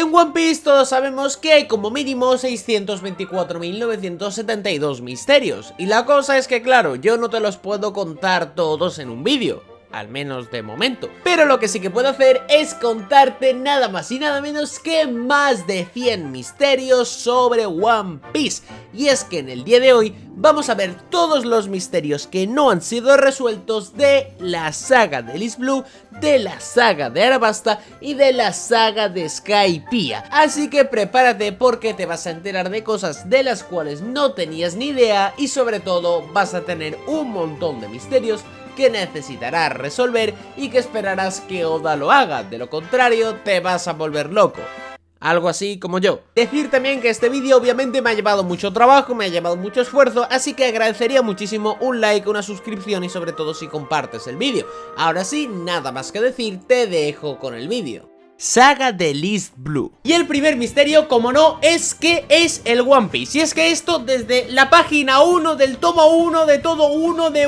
En One Piece todos sabemos que hay como mínimo 624.972 misterios. Y la cosa es que claro, yo no te los puedo contar todos en un vídeo, al menos de momento. Pero lo que sí que puedo hacer es contarte nada más y nada menos que más de 100 misterios sobre One Piece. Y es que en el día de hoy vamos a ver todos los misterios que no han sido resueltos de la saga de East Blue, de la saga de Arabasta y de la saga de Skypiea. Así que prepárate porque te vas a enterar de cosas de las cuales no tenías ni idea y sobre todo vas a tener un montón de misterios que necesitarás resolver y que esperarás que Oda lo haga, de lo contrario te vas a volver loco. Algo así como yo. Decir también que este vídeo obviamente me ha llevado mucho trabajo, me ha llevado mucho esfuerzo, así que agradecería muchísimo un like, una suscripción y sobre todo si compartes el vídeo. Ahora sí, nada más que decir, te dejo con el vídeo. Saga de East Blue. Y el primer misterio, como no, es que es el One Piece. Y es que esto desde la página 1 del tomo 1 de todo de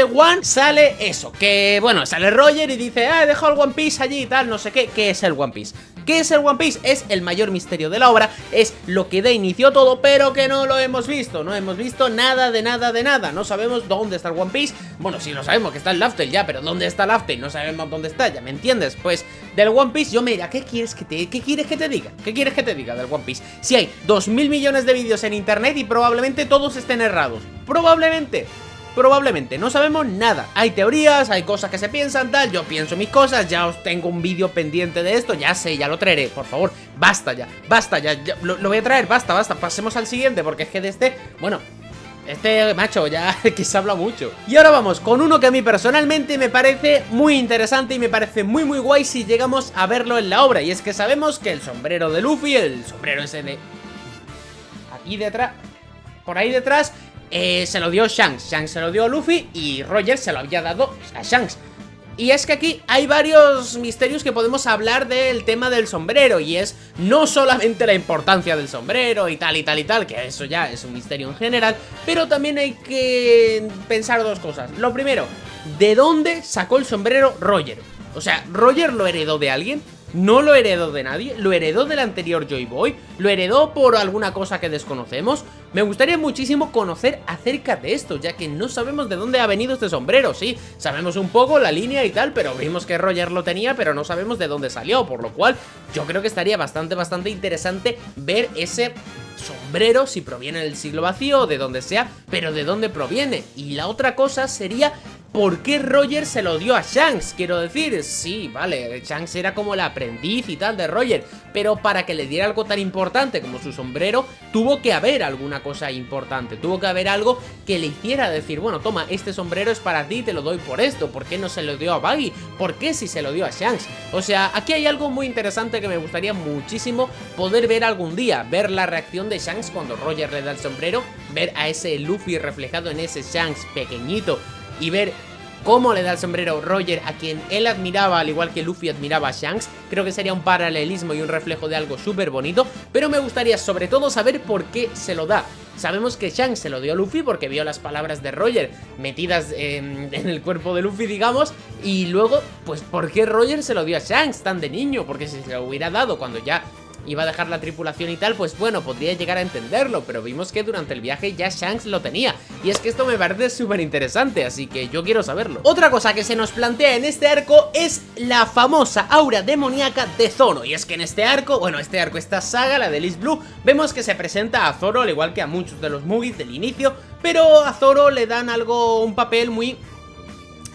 One sale eso, que bueno, sale Roger y dice, he dejado el One Piece allí y tal, no sé qué. ¿Qué es el One Piece? ¿Qué es el One Piece? Es el mayor misterio de la obra, es lo que da inicio a todo, pero que no lo hemos visto. No hemos visto nada de nada. No sabemos dónde está el One Piece. Bueno, sí lo sabemos que está en Laugh Tale ya, pero ¿dónde está Laugh Tale? No sabemos dónde está, ¿ya me entiendes? Pues del One Piece yo me dirá, ¿qué quieres que te diga? ¿Qué quieres que te diga del One Piece? Si hay 2000 millones de vídeos en internet y probablemente todos estén errados. Probablemente, no sabemos nada. Hay teorías, hay cosas que se piensan, tal. Yo pienso mis cosas, ya os tengo un vídeo pendiente de esto. Ya sé, ya lo traeré, por favor. Basta ya, lo voy a traer, basta. Pasemos al siguiente, porque es que de este, bueno, este macho ya que se habla mucho. Y ahora vamos con uno que a mí personalmente me parece muy interesante y me parece muy guay si llegamos a verlo en la obra. Y es que sabemos que el sombrero de Luffy, el sombrero ese de aquí detrás, por ahí detrás, se lo dio Shanks. Shanks se lo dio a Luffy y Roger se lo había dado a Shanks. Y es que aquí hay varios misterios que podemos hablar del tema del sombrero. Y es no solamente la importancia del sombrero y tal, que eso ya es un misterio en general, pero también hay que pensar dos cosas. Lo primero, ¿de dónde sacó el sombrero Roger? O sea, ¿Roger lo heredó de alguien? No lo heredó de nadie, lo heredó del anterior Joy Boy, lo heredó por alguna cosa que desconocemos. Me gustaría muchísimo conocer acerca de esto, ya que no sabemos de dónde ha venido este sombrero. Sí, sabemos un poco la línea y tal, pero vimos que Roger lo tenía, pero no sabemos de dónde salió, por lo cual yo creo que estaría bastante interesante ver ese sombrero, si proviene del siglo vacío o de donde sea, pero de dónde proviene. Y la otra cosa sería, ¿por qué Roger se lo dio a Shanks? Quiero decir, sí, vale, Shanks era como el aprendiz y tal de Roger, pero para que le diera algo tan importante como su sombrero, tuvo que haber alguna cosa importante, tuvo que haber algo que le hiciera decir, bueno, toma, este sombrero es para ti, te lo doy por esto. ¿Por qué no se lo dio a Buggy? ¿Por qué si se lo dio a Shanks? O sea, aquí hay algo muy interesante que me gustaría muchísimo poder ver algún día, ver la reacción de Shanks cuando Roger le da el sombrero, ver a ese Luffy reflejado en ese Shanks pequeñito y ver cómo le da el sombrero Roger a quien él admiraba, al igual que Luffy admiraba a Shanks. Creo que sería un paralelismo y un reflejo de algo súper bonito, pero me gustaría sobre todo saber por qué se lo da. Sabemos que Shanks se lo dio a Luffy porque vio las palabras de Roger metidas en el cuerpo de Luffy, digamos, y luego, pues, ¿por qué Roger se lo dio a Shanks tan de niño? Porque si se lo hubiera dado cuando ya iba a dejar la tripulación y tal, pues bueno, podría llegar a entenderlo, pero vimos que durante el viaje ya Shanks lo tenía, y es que esto me parece súper interesante, así que yo quiero saberlo. Otra cosa que se nos plantea en este arco es la famosa aura demoníaca de Zoro, y es que en este arco, esta saga, la de East Blue, vemos que se presenta a Zoro, al igual que a muchos de los Mugis del inicio, pero a Zoro le dan un papel muy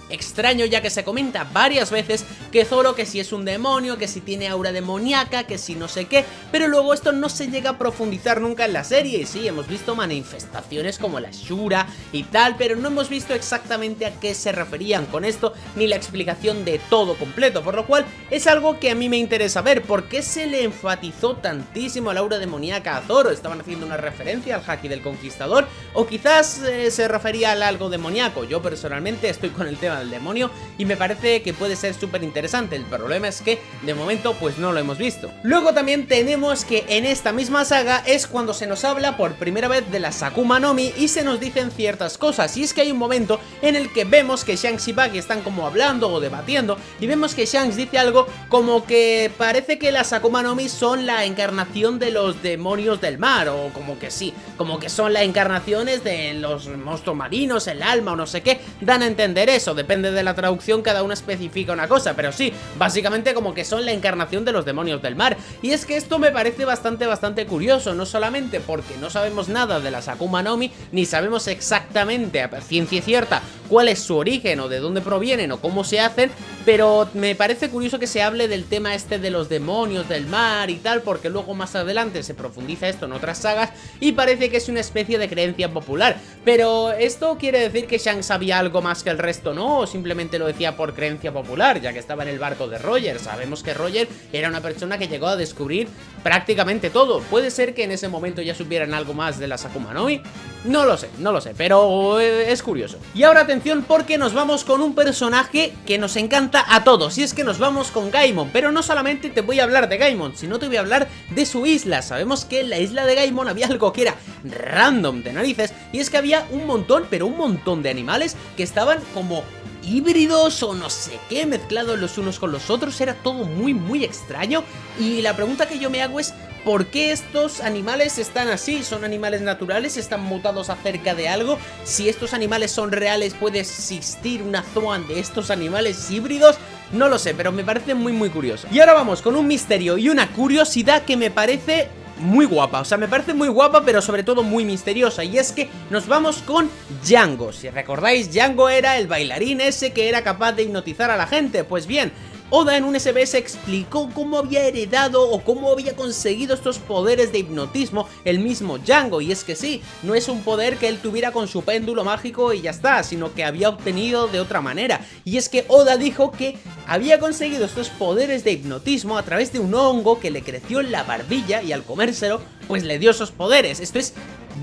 extraño, ya que se comenta varias veces que Zoro, que si es un demonio, que si tiene aura demoníaca, que si no sé qué, pero luego esto no se llega a profundizar nunca en la serie. Y sí, hemos visto manifestaciones como la Shura y tal, pero no hemos visto exactamente a qué se referían con esto, ni la explicación de todo completo, por lo cual es algo que a mí me interesa ver. ¿Por qué se le enfatizó tantísimo la aura demoníaca a Zoro? ¿Estaban haciendo una referencia al Haki del Conquistador? o quizás se refería a algo demoníaco. Yo personalmente estoy con el tema del demonio y me parece que puede ser súper interesante. El problema es que de momento pues no lo hemos visto. Luego también tenemos que en esta misma saga es cuando se nos habla por primera vez de las Akuma no Mi y se nos dicen ciertas cosas, y es que hay un momento en el que vemos que Shanks y Buggy están como hablando o debatiendo y vemos que Shanks dice algo como que parece que las Akuma no Mi son la encarnación de los demonios del mar, o como que sí, como que son las encarnaciones de los monstruos marinos, el alma o no sé qué, dan a entender eso, depende de la traducción, cada uno especifica una cosa, pero sí, básicamente como que son la encarnación de los demonios del mar. Y es que esto me parece bastante curioso, no solamente porque no sabemos nada de las Akuma no Mi, ni sabemos exactamente a ciencia cierta cuál es su origen o de dónde provienen o cómo se hacen, pero me parece curioso que se hable del tema este de los demonios del mar y tal, porque luego más adelante se profundiza esto en otras sagas y parece que es una especie de creencia popular. Pero ¿esto quiere decir que Shanks sabía algo más que el resto, no? ¿O simplemente lo decía por creencia popular, ya que estaba en el barco de Roger? Sabemos que Roger era una persona que llegó a descubrir prácticamente todo. ¿Puede ser que en ese momento ya supieran algo más de las Akuma no Mi? No lo sé, pero es curioso. Y ahora atención, porque nos vamos con un personaje que nos encanta a todos, y es que nos vamos con Gaimon. Pero no solamente te voy a hablar de Gaimon, sino te voy a hablar de su isla. Sabemos que en la isla de Gaimon había algo que era random de narices, y es que había un montón, pero un montón de animales que estaban como híbridos o no sé qué, mezclados los unos con los otros. Era todo muy extraño, y la pregunta que yo me hago es: ¿por qué estos animales están así? ¿Son animales naturales? ¿Están mutados acerca de algo? Si estos animales son reales, ¿puede existir una Zoan de estos animales híbridos? No lo sé, pero me parece muy curioso. Y ahora vamos con un misterio y una curiosidad que me parece muy guapa, o sea, me parece muy guapa, pero sobre todo muy misteriosa, y es que nos vamos con Django. Si recordáis, Django era el bailarín ese que era capaz de hipnotizar a la gente. Pues bien, Oda en un SBS explicó cómo había heredado o cómo había conseguido estos poderes de hipnotismo el mismo Django, y es que sí, no es un poder que él tuviera con su péndulo mágico y ya está, sino que había obtenido de otra manera. Y es que Oda dijo que había conseguido estos poderes de hipnotismo a través de un hongo que le creció en la barbilla, y al comérselo pues le dio esos poderes. Esto es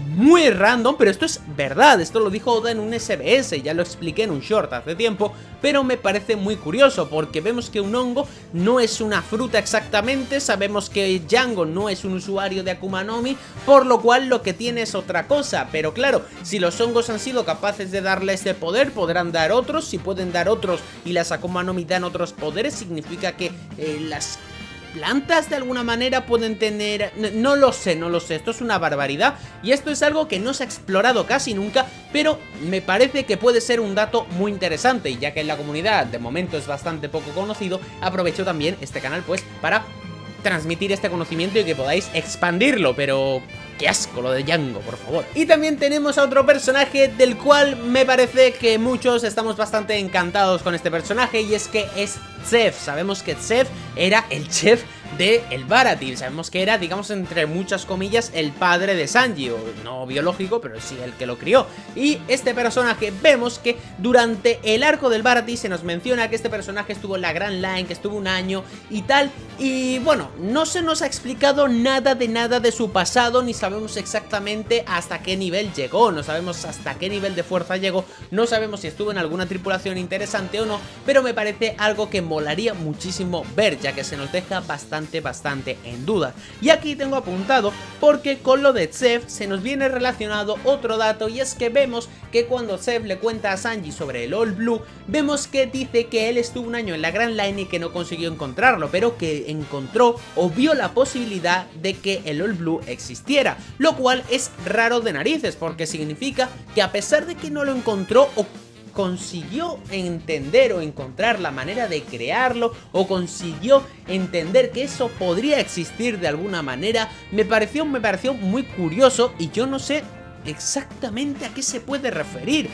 muy random, pero esto es verdad, esto lo dijo Oda en un SBS, ya lo expliqué en un short hace tiempo, pero me parece muy curioso porque vemos que un hongo no es una fruta exactamente, sabemos que Django no es un usuario de Akuma no Mi, por lo cual lo que tiene es otra cosa. Pero claro, si los hongos han sido capaces de darle este poder, podrán dar otros. Si pueden dar otros y las Akuma no Mi dan otros poderes, significa que las plantas de alguna manera pueden tener... No lo sé, esto es una barbaridad, y esto es algo que no se ha explorado casi nunca, pero me parece que puede ser un dato muy interesante, y ya que en la comunidad de momento es bastante poco conocido, aprovecho también este canal pues para transmitir este conocimiento y que podáis expandirlo. Pero qué asco lo de Django, por favor. Y también tenemos a otro personaje del cual me parece que muchos estamos bastante encantados con este personaje, y es que es Zeph. Sabemos que Zeph era el chef de el Baratil, sabemos que era, digamos, entre muchas comillas, el padre de Sanji, o no biológico, pero sí el que lo crió. Y este personaje, vemos que durante el arco del Baratil se nos menciona que este personaje estuvo en la Grand Line, que estuvo un año y tal, y bueno, no se nos ha explicado nada de su pasado, ni sabemos exactamente hasta qué nivel llegó, no sabemos hasta qué nivel de fuerza llegó, no sabemos si estuvo en alguna tripulación interesante o no, pero me parece algo que molaría muchísimo ver, ya que se nos deja bastante en duda. Y aquí tengo apuntado, porque con lo de Zeph se nos viene relacionado otro dato, y es que vemos que cuando Zeph le cuenta a Sanji sobre el All Blue, vemos que dice que él estuvo un año en la Grand Line y que no consiguió encontrarlo, pero que encontró o vio la posibilidad de que el All Blue existiera, lo cual es raro de narices, porque significa que a pesar de que no lo encontró o consiguió entender o encontrar la manera de crearlo, o consiguió entender que eso podría existir de alguna manera, me pareció muy curioso, y yo no sé exactamente a qué se puede referir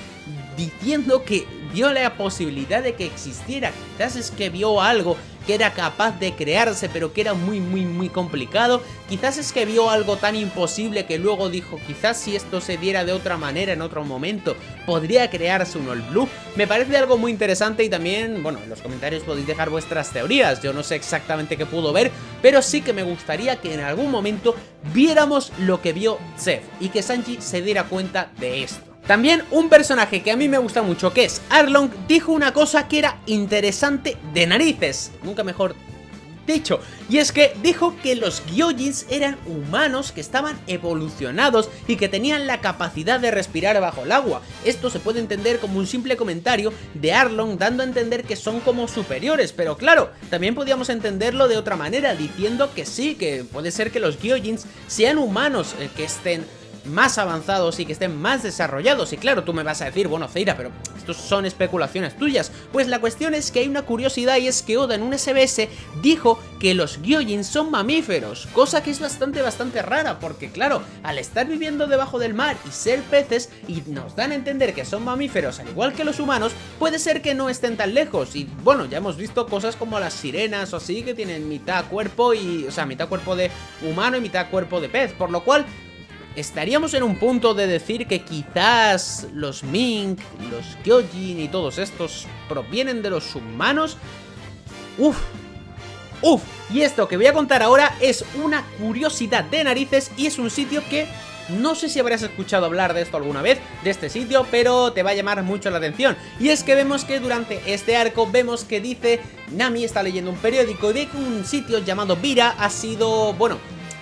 diciendo que vio la posibilidad de que existiera, quizás es que vio algo que era capaz de crearse pero que era muy complicado, quizás es que vio algo tan imposible que luego dijo quizás si esto se diera de otra manera en otro momento podría crearse un All Blue. Me parece algo muy interesante y también, bueno, en los comentarios podéis dejar vuestras teorías, yo no sé exactamente qué pudo ver, pero sí que me gustaría que en algún momento viéramos lo que vio Zeff y que Sanji se diera cuenta de esto. También un personaje que a mí me gusta mucho, que es Arlong, dijo una cosa que era interesante de narices, nunca mejor dicho, y es que dijo que los Gyojins eran humanos que estaban evolucionados y que tenían la capacidad de respirar bajo el agua. Esto se puede entender como un simple comentario de Arlong dando a entender que son como superiores, pero claro, también podíamos entenderlo de otra manera, diciendo que sí, que puede ser que los Gyojins sean humanos que estén más avanzados y que estén más desarrollados. Y claro, tú me vas a decir, bueno, Zeira, pero estos son especulaciones tuyas. Pues la cuestión es que hay una curiosidad y es que Oda en un SBS dijo que los Gyojin son mamíferos, cosa que es bastante rara, porque claro, al estar viviendo debajo del mar y ser peces y nos dan a entender que son mamíferos al igual que los humanos, puede ser que no estén tan lejos. Y bueno, ya hemos visto cosas como las sirenas o así, que tienen mitad cuerpo y, o sea, mitad cuerpo de humano y mitad cuerpo de pez, por lo cual estaríamos en un punto de decir que quizás los Mink, los Gyojin y todos estos provienen de los humanos. Uf. Y esto que voy a contar ahora es una curiosidad de narices y es un sitio que no sé si habrás escuchado hablar de esto alguna vez, de este sitio, pero te va a llamar mucho la atención. Y es que vemos que durante este arco vemos que dice, Nami está leyendo un periódico y ve que un sitio llamado Vira ha sido, bueno,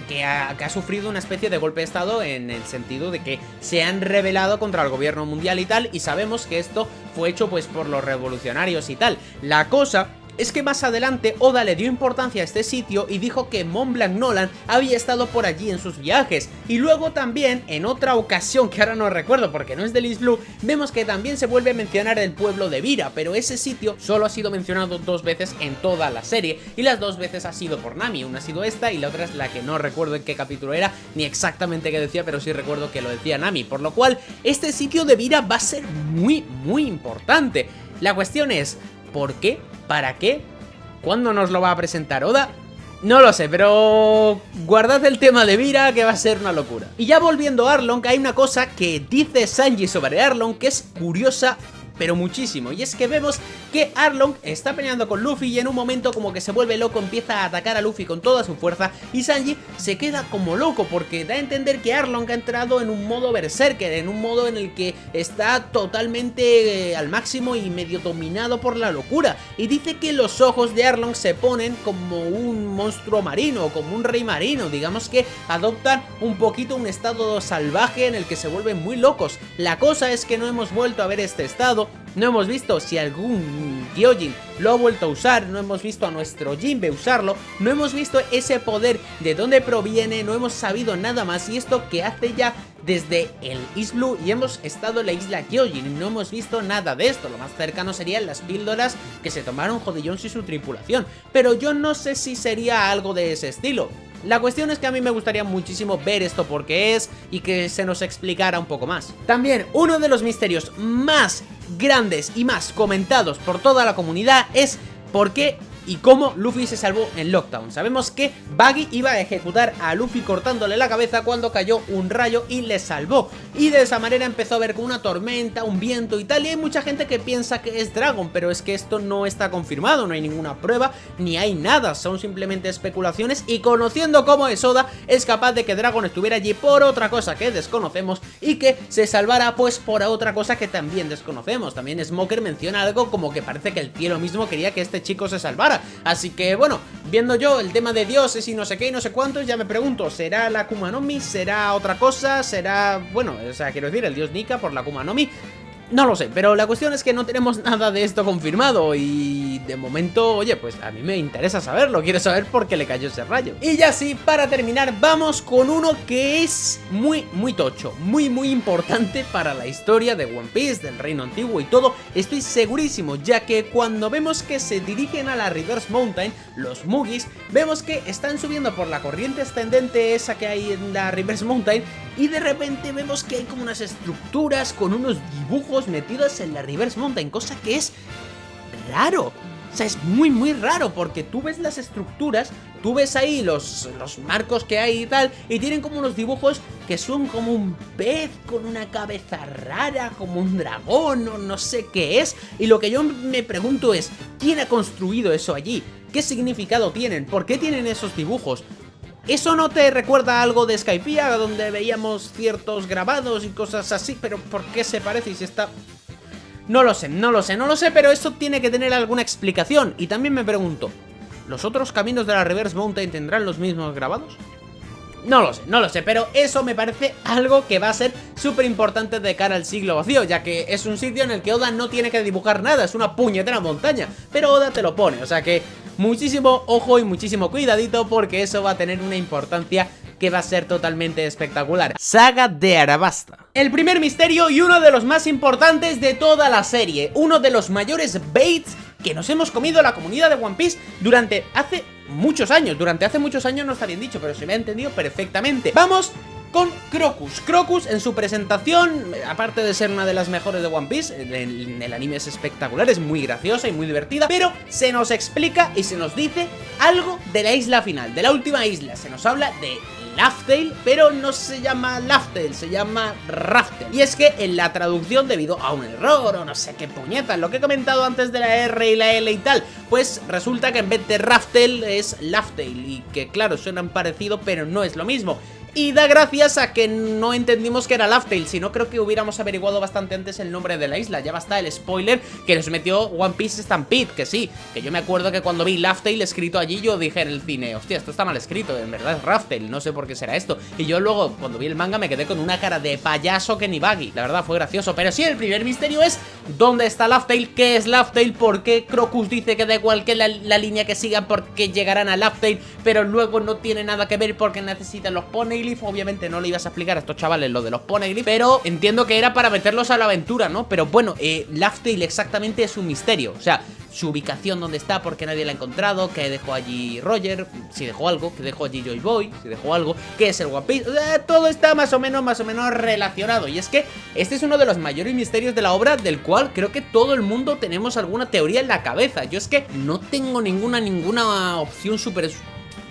que ha sufrido una especie de golpe de estado en el sentido de que se han rebelado contra el gobierno mundial y tal, y sabemos que esto fue hecho pues por los revolucionarios y tal. La cosa es que más adelante Oda le dio importancia a este sitio y dijo que Mont Blanc Nolan había estado por allí en sus viajes. Y luego también, en otra ocasión que ahora no recuerdo porque no es del East Blue, vemos que también se vuelve a mencionar el pueblo de Vira, pero ese sitio solo ha sido mencionado 2 veces en toda la serie, y las 2 veces ha sido por Nami. Una ha sido esta y la otra es la que no recuerdo en qué capítulo era, ni exactamente qué decía, pero sí recuerdo que lo decía Nami, por lo cual este sitio de Vira va a ser muy importante. La cuestión es, ¿por qué? ¿Para qué? ¿Cuándo nos lo va a presentar Oda? No lo sé, pero guardad el tema de Vira, que va a ser una locura. Y ya volviendo a Arlong, hay una cosa que dice Sanji sobre Arlong que es curiosa, pero muchísimo, y es que vemos que Arlong está peleando con Luffy y en un momento como que se vuelve loco, empieza a atacar a Luffy con toda su fuerza y Sanji se queda como loco porque da a entender que Arlong ha entrado en un modo berserker, en un modo en el que está totalmente al máximo y medio dominado por la locura, y dice que los ojos de Arlong se ponen como un monstruo marino, como un rey marino, digamos que adoptan un poquito un estado salvaje en el que se vuelven muy locos. La cosa es que no hemos vuelto a ver este estado, no hemos visto si algún Gyojin lo ha vuelto a usar, no hemos visto a nuestro Jinbe usarlo, no hemos visto ese poder de dónde proviene, no hemos sabido nada más, y esto que hace ya desde el East Blue y hemos estado en la isla Gyojin y no hemos visto nada de esto. Lo más cercano serían las píldoras que se tomaron Jody Jones y su tripulación, pero yo no sé si sería algo de ese estilo. La cuestión es que a mí me gustaría muchísimo ver esto porque es y que se nos explicara un poco más. También uno de los misterios más grandes y más comentados por toda la comunidad es por qué y cómo Luffy se salvó en Lockdown. Sabemos que Buggy iba a ejecutar a Luffy cortándole la cabeza cuando cayó un rayo y le salvó, y de esa manera empezó a ver con una tormenta, un viento y tal, y hay mucha gente que piensa que es Dragon, pero es que esto no está confirmado, no hay ninguna prueba, ni hay nada, son simplemente especulaciones, y conociendo cómo es Oda, es capaz de que Dragon estuviera allí por otra cosa que desconocemos y que se salvara pues por otra cosa que también desconocemos. También Smoker menciona algo como que parece que el cielo mismo quería que este chico se salvara. Así que bueno, viendo yo el tema de dioses y no sé qué y no sé cuántos, ya me pregunto, ¿será la Akuma no Mi? ¿Será otra cosa? ¿Será, bueno, o sea, quiero decir, el dios Nika por la Akuma no Mi? No lo sé, pero la cuestión es que no tenemos nada de esto confirmado y de momento, oye, pues a mí me interesa saberlo, quiero saber por qué le cayó ese rayo. Y ya sí, para terminar, vamos con uno que es muy tocho, muy importante para la historia de One Piece, del reino antiguo y todo, estoy segurísimo, ya que cuando vemos que se dirigen a la Reverse Mountain, los Mugis, vemos que están subiendo por la corriente ascendente esa que hay en la Reverse Mountain, y de repente vemos que hay como unas estructuras con unos dibujos dibujos metidos en la Reverse Mountain, cosa que es raro. O sea, es muy raro porque tú ves las estructuras, tú ves ahí los marcos que hay y tal, y tienen como unos dibujos que son como un pez con una cabeza rara, como un dragón o no sé qué es. Y lo que yo me pregunto es, ¿quién ha construido eso allí? ¿Qué significado tienen? ¿Por qué tienen esos dibujos? ¿Eso no te recuerda a algo de Skypiea, donde veíamos ciertos grabados y cosas así? Pero ¿por qué se parece y si está...? No lo sé, pero esto tiene que tener alguna explicación. Y también me pregunto, ¿los otros caminos de la Reverse Mountain tendrán los mismos grabados? No lo sé, pero eso me parece algo que va a ser súper importante de cara al siglo vacío, ya que es un sitio en el que Oda no tiene que dibujar nada, es una puñetera montaña, pero Oda te lo pone, o sea que muchísimo ojo y muchísimo cuidadito porque eso va a tener una importancia que va a ser totalmente espectacular. Saga de Arabasta. El primer misterio y uno de los más importantes de toda la serie, uno de los mayores baits que nos hemos comido la comunidad de One Piece durante hace muchos años. Durante hace muchos años no está bien dicho, pero se me ha entendido perfectamente. Vamos con Crocus. Crocus en su presentación, aparte de ser una de las mejores de One Piece, el anime es espectacular, es muy graciosa y muy divertida, pero se nos explica y se nos dice algo de la isla final, de la última isla. Se nos habla de Laugh Tale, pero no se llama Laugh Tale, se llama Raftel. Y es que en la traducción, debido a un error o no sé qué puñetas, lo que he comentado antes de la R y la L y tal, pues resulta que en vez de Raftel es Laugh Tale, y que claro, suenan parecido, pero no es lo mismo. Y da gracias a que no entendimos que era Laugh Tale, si no creo que hubiéramos averiguado bastante antes el nombre de la isla. Ya basta el spoiler que nos metió One Piece Stampede, que sí, que yo me acuerdo que cuando vi Laugh Tale escrito allí yo dije en el cine, hostia, esto está mal escrito, en verdad es Raftel, no sé por qué será esto. Y yo luego cuando vi el manga me quedé con una cara de payaso que ni Baggy, la verdad fue gracioso. Pero sí, el primer misterio es ¿dónde está Laugh Tale? ¿Qué es Laugh Tale? ¿Por qué Crocus dice que da igual que la línea que sigan porque llegarán a Laugh Tale, pero luego no tiene nada que ver porque necesitan los Poneglyphs? Obviamente no le ibas a explicar a estos chavales lo de los Poneglyphs, pero entiendo que era para meterlos a la aventura, ¿no? Pero bueno, Laugh Tale exactamente es un misterio, o sea, su ubicación, dónde está, por qué nadie la ha encontrado, qué dejó allí Roger, si dejó algo, qué dejó allí Joy Boy, si dejó algo, qué es el One Piece, todo está más o menos relacionado. Y es que este es uno de los mayores misterios de la obra, del cual creo que todo el mundo tenemos alguna teoría en la cabeza. Yo es que no tengo ninguna opción súper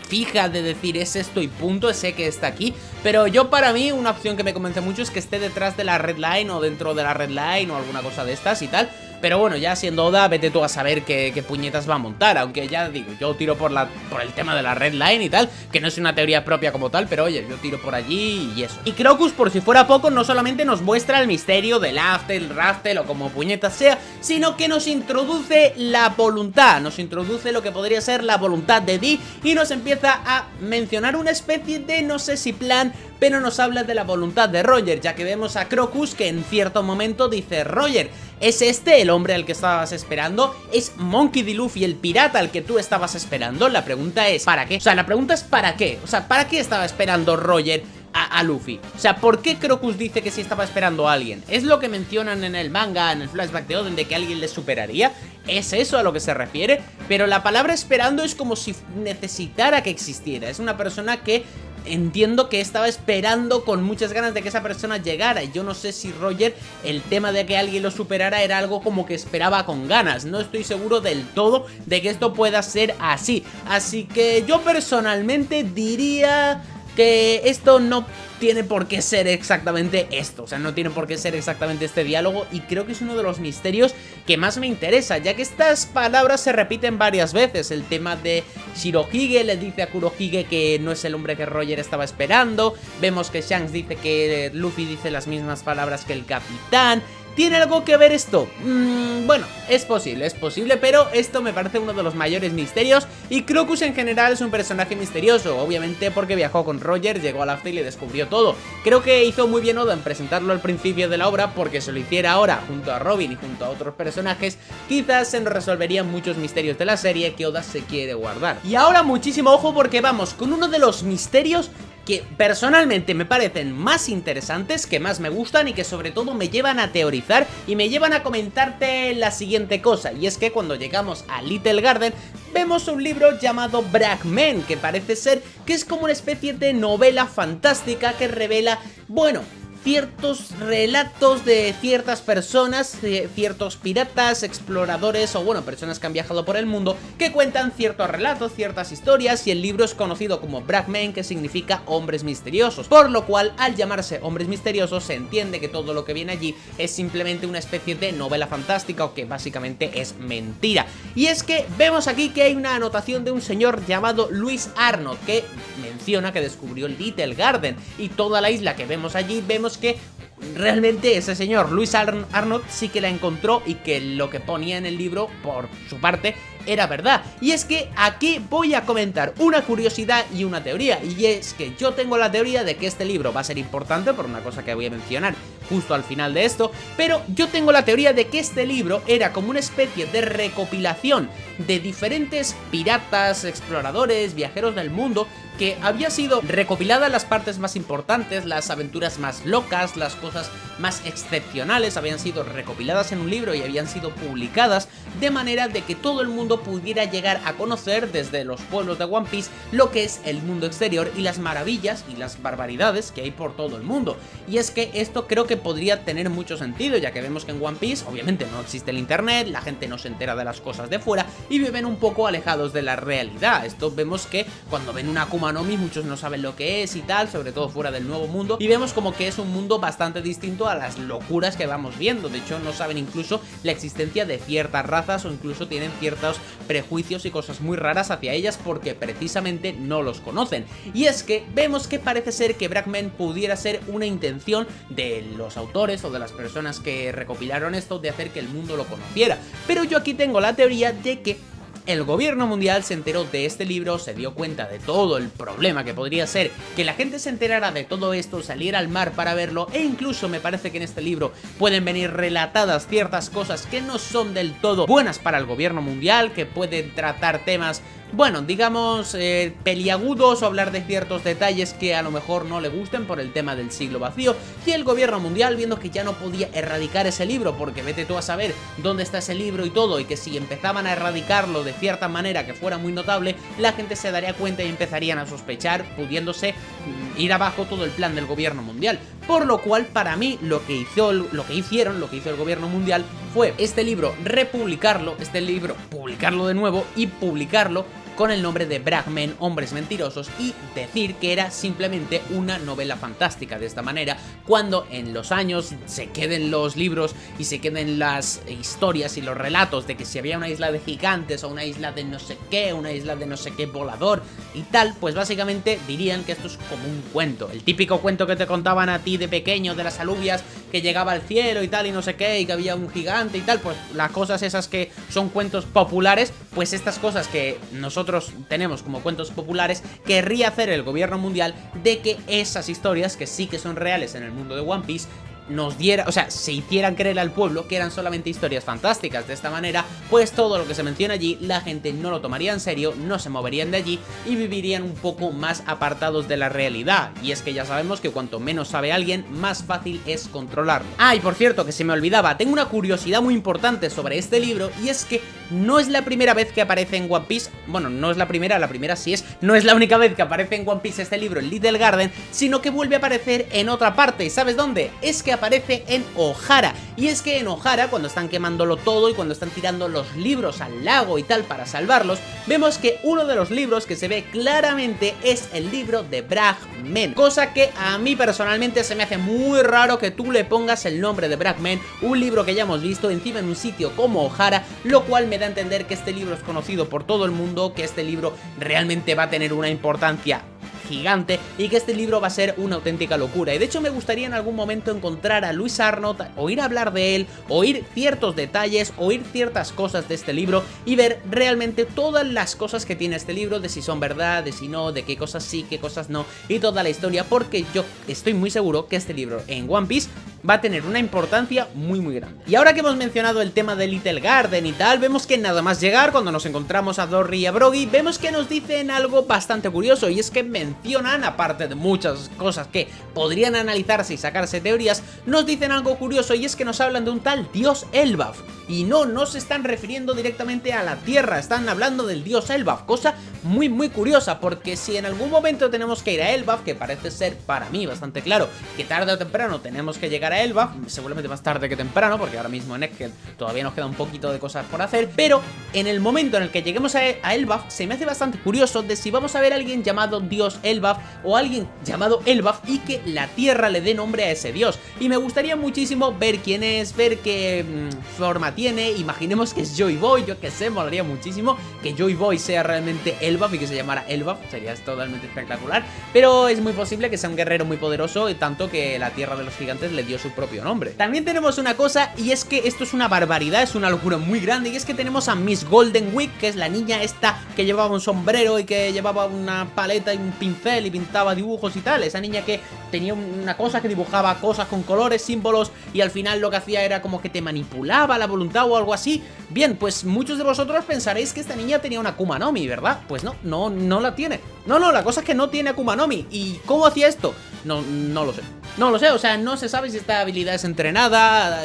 fija de decir es esto y punto, sé que está aquí, pero yo para mí una opción que me convence mucho es que esté detrás de la Red Line o dentro de la Red Line o alguna cosa de estas y tal. Pero bueno, ya siendo Oda, vete tú a saber qué puñetas va a montar. Aunque ya digo, yo tiro por el tema de la Red Line y tal, que no es una teoría propia como tal, pero oye, yo tiro por allí y eso. Y Crocus, por si fuera poco, no solamente nos muestra el misterio del Aftel, Raftel o como puñetas sea, sino que nos introduce la voluntad, nos introduce lo que podría ser la voluntad de Dee y nos empieza a mencionar una especie de, no sé si plan, pero nos habla de la voluntad de Roger, ya que vemos a Crocus que en cierto momento dice: Roger, ¿es este el hombre al que estabas esperando? ¿Es Monkey D. Luffy el pirata al que tú estabas esperando? La pregunta es ¿para qué? O sea, la pregunta es ¿para qué? O sea, ¿para qué estaba esperando Roger a Luffy? O sea, ¿por qué Crocus dice que sí estaba esperando a alguien? ¿Es lo que mencionan en el manga, en el flashback de Oden, de que alguien le superaría? ¿Es eso a lo que se refiere? Pero la palabra esperando es como si necesitara que existiera. Es una persona que entiendo que estaba esperando con muchas ganas de que esa persona llegara. Y yo no sé si Roger, el tema de que alguien lo superara era algo como que esperaba con ganas. No estoy seguro del todo de que esto pueda ser así. Así que yo personalmente diría que esto no tiene por qué ser exactamente esto, o sea, no tiene por qué ser exactamente este diálogo, y creo que es uno de los misterios que más me interesa, ya que estas palabras se repiten varias veces. El tema de Shirohige le dice a Kurohige que no es el hombre que Roger estaba esperando, vemos que Shanks dice que Luffy dice las mismas palabras que el capitán. ¿Tiene algo que ver esto? Bueno, es posible, pero esto me parece uno de los mayores misterios. Y Crocus en general es un personaje misterioso, obviamente porque viajó con Roger, llegó a Laugh Tale y descubrió todo. Creo que hizo muy bien Oda en presentarlo al principio de la obra, porque si lo hiciera ahora junto a Robin y junto a otros personajes, quizás se nos resolverían muchos misterios de la serie que Oda se quiere guardar. Y ahora muchísimo ojo, porque vamos con uno de los misterios que personalmente me parecen más interesantes, que más me gustan y que sobre todo me llevan a teorizar y me llevan a comentarte la siguiente cosa. Y es que cuando llegamos a Little Garden vemos un libro llamado Bragman, que parece ser que es como una especie de novela fantástica que revela, bueno, ciertos relatos de ciertas personas, de ciertos piratas, exploradores o bueno, personas que han viajado por el mundo, que cuentan ciertos relatos, ciertas historias, y el libro es conocido como Black Men, que significa hombres misteriosos, por lo cual al llamarse hombres misteriosos se entiende que todo lo que viene allí es simplemente una especie de novela fantástica o que básicamente es mentira. Y es que vemos aquí que hay una anotación de un señor llamado Lewis Arnott que menciona que descubrió Little Garden, y toda la isla que vemos allí vemos que realmente ese señor Lewis Arnott sí que la encontró, y que lo que ponía en el libro por su parte era verdad. Y es que aquí voy a comentar una curiosidad y una teoría, y es que yo tengo la teoría de que este libro va a ser importante por una cosa que voy a mencionar justo al final de esto, pero yo tengo la teoría de que este libro era como una especie de recopilación de diferentes piratas, exploradores, viajeros del mundo, que había sido recopilada las partes más importantes, las aventuras más locas, las cosas más excepcionales, habían sido recopiladas en un libro y habían sido publicadas de manera de que todo el mundo pudiera llegar a conocer desde los pueblos de One Piece lo que es el mundo exterior y las maravillas y las barbaridades que hay por todo el mundo. Y es que esto creo que podría tener mucho sentido, ya que vemos que en One Piece obviamente no existe el internet, la gente no se entera de las cosas de fuera y viven un poco alejados de la realidad. Esto vemos que cuando ven una Akuma no Mi muchos no saben lo que es y tal, sobre todo fuera del Nuevo Mundo, y vemos como que es un mundo bastante distinto a las locuras que vamos viendo. De hecho no saben incluso la existencia de ciertas razas, o incluso tienen ciertos prejuicios y cosas muy raras hacia ellas porque precisamente no los conocen. Y es que vemos que parece ser que Black Men pudiera ser una intención de los autores o de las personas que recopilaron esto de hacer que el mundo lo conociera. Pero yo aquí tengo la teoría de que el gobierno mundial se enteró de este libro, se dio cuenta de todo el problema que podría ser que la gente se enterara de todo esto, saliera al mar para verlo, e incluso me parece que en este libro pueden venir relatadas ciertas cosas que no son del todo buenas para el gobierno mundial, que pueden tratar temas, bueno, digamos, peliagudos, o hablar de ciertos detalles que a lo mejor no le gusten por el tema del siglo vacío. Y el gobierno mundial, viendo que ya no podía erradicar ese libro, porque vete tú a saber dónde está ese libro y todo, y que si empezaban a erradicarlo de cierta manera que fuera muy notable, la gente se daría cuenta y empezarían a sospechar, pudiéndose ir abajo todo el plan del gobierno mundial. Por lo cual, para mí, lo que hizo el gobierno mundial fue este libro republicarlo, este libro publicarlo de nuevo y publicarlo con el nombre de Black Men, hombres mentirosos, y decir que era simplemente una novela fantástica. De esta manera, cuando en los años se queden los libros y se queden las historias y los relatos de que si había una isla de gigantes o una isla de no sé qué, una isla de no sé qué volador y tal, pues básicamente dirían que esto es como un cuento, el típico cuento que te contaban a ti de pequeño de las alubias que llegaba al cielo y tal y no sé qué, y que había un gigante y tal. Pues las cosas esas que son cuentos populares, pues estas cosas que nosotros tenemos como cuentos populares, querría hacer el gobierno mundial de que esas historias, que sí que son reales en el mundo de One Piece, nos diera, o sea, se hicieran creer al pueblo que eran solamente historias fantásticas. De esta manera, pues todo lo que se menciona allí, la gente no lo tomaría en serio, no se moverían de allí y vivirían un poco más apartados de la realidad. Y es que ya sabemos que cuanto menos sabe alguien, más fácil es controlarlo. Ah, y por cierto, que se me olvidaba, tengo una curiosidad muy importante sobre este libro, y es que no es la primera vez que aparece en One Piece. Bueno, no es la primera sí es, no es la única vez que aparece en One Piece este libro, en Little Garden, sino que vuelve a aparecer en otra parte. ¿Y sabes dónde? Es que aparece en Ohara. Y es que en Ohara, cuando están quemándolo todo y cuando están tirando los libros al lago y tal para salvarlos, vemos que uno de los libros que se ve claramente es el libro de Black Men, cosa que a mí personalmente se me hace muy raro que tú le pongas el nombre de Black Men, un libro que ya hemos visto encima en un sitio como Ohara, lo cual me da a entender que este libro es conocido por todo el mundo, que este libro realmente va a tener una importancia gigante y que este libro va a ser una auténtica locura. Y de hecho me gustaría en algún momento encontrar a Lewis Arnott, oír hablar de él, oír ciertos detalles, oír ciertas cosas de este libro y ver realmente todas las cosas que tiene este libro, de si son verdad, de si no, de qué cosas sí, qué cosas no, y toda la historia, porque yo estoy muy seguro que este libro en One Piece va a tener una importancia muy grande. Y ahora que hemos mencionado el tema de Little Garden y tal, vemos que nada más llegar, cuando nos encontramos a Dorry y a Broggy, vemos que nos dicen algo bastante curioso, y es que mencionan, aparte de muchas cosas que podrían analizarse y sacarse teorías, nos dicen algo curioso, y es que nos hablan de un tal dios Elbaf. Y no se están refiriendo directamente a la Tierra, están hablando del dios Elbaf, cosa muy curiosa, porque si en algún momento tenemos que ir a Elbaf, que parece ser para mí bastante claro que tarde o temprano tenemos que llegar a Elbaf, seguramente más tarde que temprano, porque ahora mismo en Egghead todavía nos queda un poquito de cosas por hacer, pero en el momento en el que lleguemos a Elbaf, se me hace bastante curioso de si vamos a ver a alguien llamado dios Elbaf o alguien llamado Elbaf y que la Tierra le dé nombre a ese dios. Y me gustaría muchísimo ver quién es, ver qué forma tiene. Imaginemos que es Joy Boy, yo que sé, molaría muchísimo que Joy Boy sea realmente Elbaf y que se llamara Elbaf, sería totalmente espectacular, pero es muy posible que sea un guerrero muy poderoso, y tanto que la Tierra de los Gigantes le dio su propio nombre. También tenemos una cosa, y es que esto es una barbaridad, es una locura muy grande, y es que tenemos a Miss Golden Week, que es la niña esta que llevaba un sombrero y que llevaba una paleta y un pincel y pintaba dibujos y tal, esa niña que tenía una cosa que dibujaba cosas con colores, símbolos, y al final lo que hacía era como que te manipulaba la voluntad o algo así. Bien, pues muchos de vosotros pensaréis que esta niña tenía una Akuma no Mi, ¿verdad? Pues no la tiene. No, la cosa es que no tiene Akuma no Mi. ¿Y cómo hacía esto? No lo sé. No lo sé, o sea, no se sabe si esta habilidad es entrenada,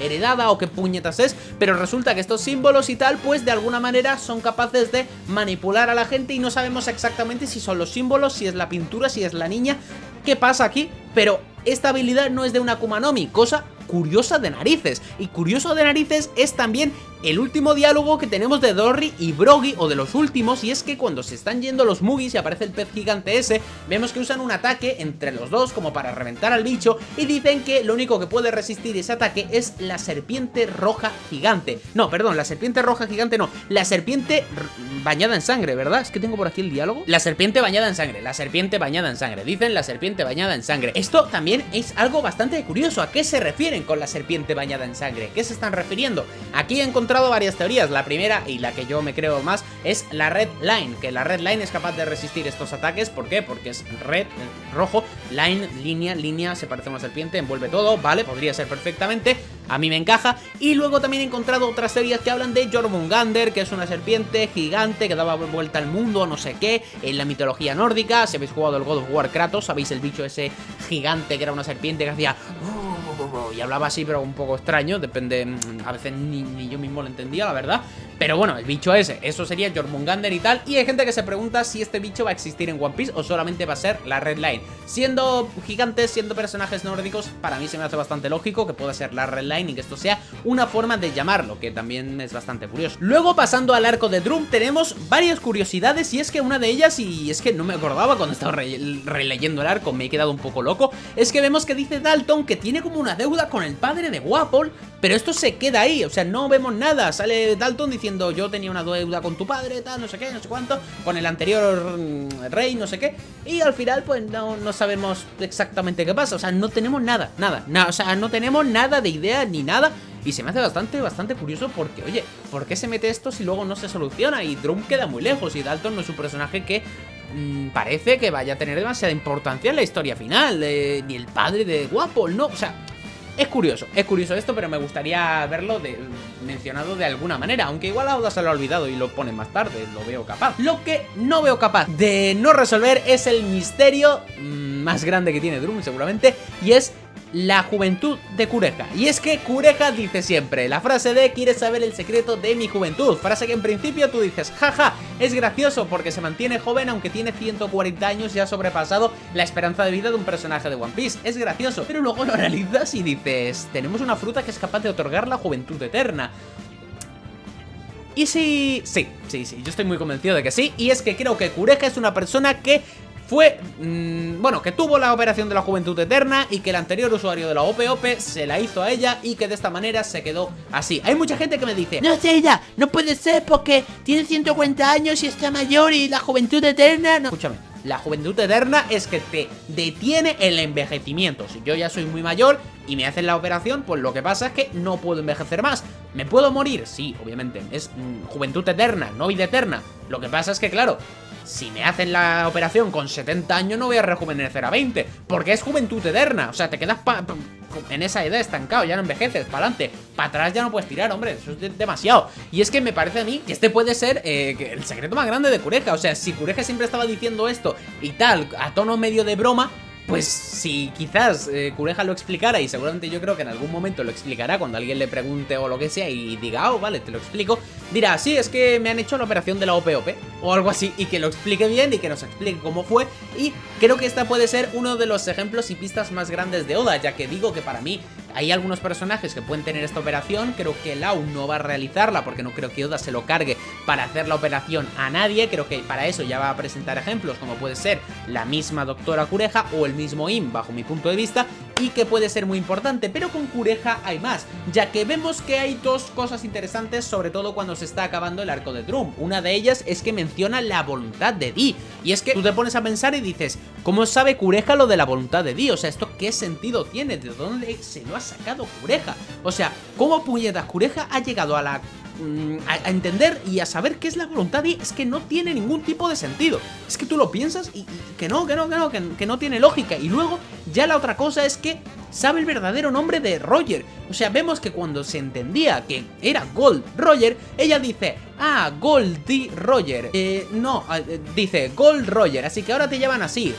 heredada o qué puñetas es, pero resulta que estos símbolos y tal, pues de alguna manera son capaces de manipular a la gente, y no sabemos exactamente si son los símbolos, si es la pintura, si es la niña, qué pasa aquí, pero esta habilidad no es de una Akuma no Mi, cosa curiosa de narices. Y curioso de narices es también el último diálogo que tenemos de Dorry y Broggy, o de los últimos, y es que cuando se están yendo los Mugis y aparece el pez gigante ese, vemos que usan un ataque entre los dos como para reventar al bicho, y dicen que lo único que puede resistir ese ataque es la serpiente roja gigante. No, perdón, la serpiente roja gigante no, la serpiente bañada en sangre, ¿verdad? Es que tengo por aquí el diálogo. La serpiente bañada en sangre, la serpiente bañada en sangre, dicen la serpiente bañada en sangre. Esto también es algo bastante curioso. ¿A qué se refieren con la serpiente bañada en sangre? ¿Qué se están refiriendo? Aquí he encontrado varias teorías. La primera, y la que yo me creo más, es la Red Line, que la Red Line es capaz de resistir estos ataques. ¿Por qué? Porque es red, rojo, line, línea, se parece a una serpiente, envuelve todo, vale, podría ser perfectamente, a mí me encaja. Y luego también he encontrado otras teorías que hablan de Jormungandr, que es una serpiente gigante que daba vuelta al mundo, no sé qué, en la mitología nórdica. Si habéis jugado el God of War Kratos, sabéis el bicho ese gigante que era una serpiente que hacía y hablaba así, pero un poco extraño, depende, a veces ni yo mismo lo entendía, la verdad. Pero bueno, el bicho ese, eso sería Jormungandr y tal. Y hay gente que se pregunta si este bicho va a existir en One Piece o solamente va a ser la Red Line. Siendo gigantes, siendo personajes nórdicos, para mí se me hace bastante lógico que pueda ser la Red Line y que esto sea una forma de llamarlo, que también es bastante curioso. Luego, pasando al arco de Drum, tenemos varias curiosidades, y es que una de ellas, y es que no me acordaba cuando estaba releyendo el arco, me he quedado un poco loco, es que vemos que dice Dalton que tiene como una deuda con el padre de Wapol, pero esto se queda ahí, o sea, no vemos nada. Sale Dalton diciendo: yo tenía una deuda con tu padre, tal, no sé qué, no sé cuánto, con el anterior rey, no sé qué, y al final pues no sabemos exactamente qué pasa. O sea, no tenemos nada, o sea, no tenemos nada de idea ni nada. Y se me hace bastante curioso porque, oye, ¿por qué se mete esto si luego no se soluciona? Y Drum queda muy lejos, y Dalton no es un personaje que parece que vaya a tener demasiada importancia en la historia final, ni el padre de Wapol, ¿no? O sea, es curioso esto, pero me gustaría verlo mencionado de alguna manera, aunque igual a Oda se lo ha olvidado y lo pone más tarde, lo veo capaz. Lo que no veo capaz de no resolver es el misterio más grande que tiene Drum seguramente, y es la juventud de Kureha. Y es que Kureha dice siempre la frase de: ¿quieres saber el secreto de mi juventud? Frase que en principio tú dices: jaja, es gracioso porque se mantiene joven aunque tiene 140 años y ha sobrepasado la esperanza de vida de un personaje de One Piece. Es gracioso, pero luego lo analizas y dices: tenemos una fruta que es capaz de otorgar la juventud eterna. Y sí, yo estoy muy convencido de que sí. Y es que creo que Kureha es una persona que fue, bueno, que tuvo la operación de la juventud eterna, y que el anterior usuario de la OP se la hizo a ella, y que de esta manera se quedó así. Hay mucha gente que me dice: no sé, ella, no puede ser porque tiene 140 años y está mayor, y la juventud eterna no. Escúchame, la juventud eterna es que te detiene el envejecimiento. Si yo ya soy muy mayor y me hacen la operación, pues lo que pasa es que no puedo envejecer más. ¿Me puedo morir? Sí, obviamente. Es juventud eterna, no vida eterna. Lo que pasa es que, claro, si me hacen la operación con 70 años no voy a rejuvenecer a 20, porque es juventud eterna. O sea, te quedas en esa edad estancado, ya no envejeces, para adelante, para atrás ya no puedes tirar, hombre, eso es demasiado. Y es que me parece a mí que este puede ser el secreto más grande de Kureha. O sea, si Kureha siempre estaba diciendo esto y tal, a tono medio de broma, pues si quizás Kureha lo explicara, y seguramente yo creo que en algún momento lo explicará cuando alguien le pregunte o lo que sea y diga, oh, vale, te lo explico, dirá, sí, es que me han hecho la operación de la OPOP o algo así, y que lo explique bien y que nos explique cómo fue. Y creo que esta puede ser uno de los ejemplos y pistas más grandes de Oda, ya que digo que para mí hay algunos personajes que pueden tener esta operación. Creo que Lau no va a realizarla porque no creo que Oda se lo cargue para hacer la operación a nadie. Creo que para eso ya va a presentar ejemplos como puede ser la misma doctora Kureha o el mismo Im, bajo mi punto de vista, y que puede ser muy importante. Pero con Kureha hay más, ya que vemos que hay dos cosas interesantes, sobre todo cuando se está acabando el arco de Drum. Una de ellas es que menciona la voluntad de Di, y es que tú te pones a pensar y dices, ¿cómo sabe Kureha lo de la voluntad de Di? O sea, ¿esto qué sentido tiene? ¿De dónde se lo ha sacado Kureha? O sea, ¿cómo puñetas Kureha ha llegado a entender y a saber qué es la voluntad? Y es que no tiene ningún tipo de sentido. Es que tú lo piensas y que no tiene lógica. Y luego ya la otra cosa es que sabe el verdadero nombre de Roger. O sea, vemos que cuando se entendía que era Gold Roger, ella dice, ah, Goldie Roger. Dice Gold Roger, así que ahora te llaman así.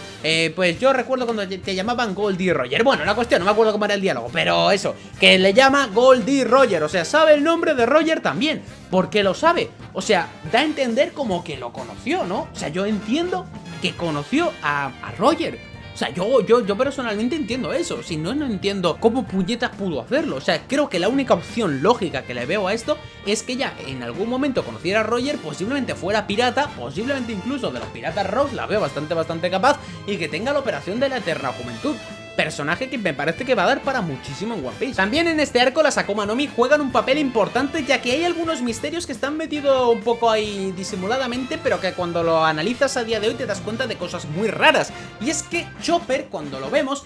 Pues yo recuerdo cuando te llamaban Goldie Roger. Bueno, la cuestión, no me acuerdo cómo era el diálogo, pero eso, que le llama Goldie Roger. O sea, sabe el nombre de Roger también. ¿Por qué lo sabe? O sea, da a entender como que lo conoció, ¿no? O sea, yo entiendo que conoció a Roger. O sea, yo personalmente entiendo eso. Si no, no entiendo cómo puñetas pudo hacerlo. O sea, creo que la única opción lógica que le veo a esto es que ella en algún momento conociera a Roger, posiblemente fuera pirata, posiblemente incluso de los piratas Rocks, la veo bastante capaz, y que tenga la operación de la eterna juventud. Personaje que me parece que va a dar para muchísimo en One Piece. También en este arco las Akuma no Mi juegan un papel importante, ya que hay algunos misterios que están metidos un poco ahí disimuladamente, pero que cuando lo analizas a día de hoy te das cuenta de cosas muy raras. Y es que Chopper, cuando lo vemos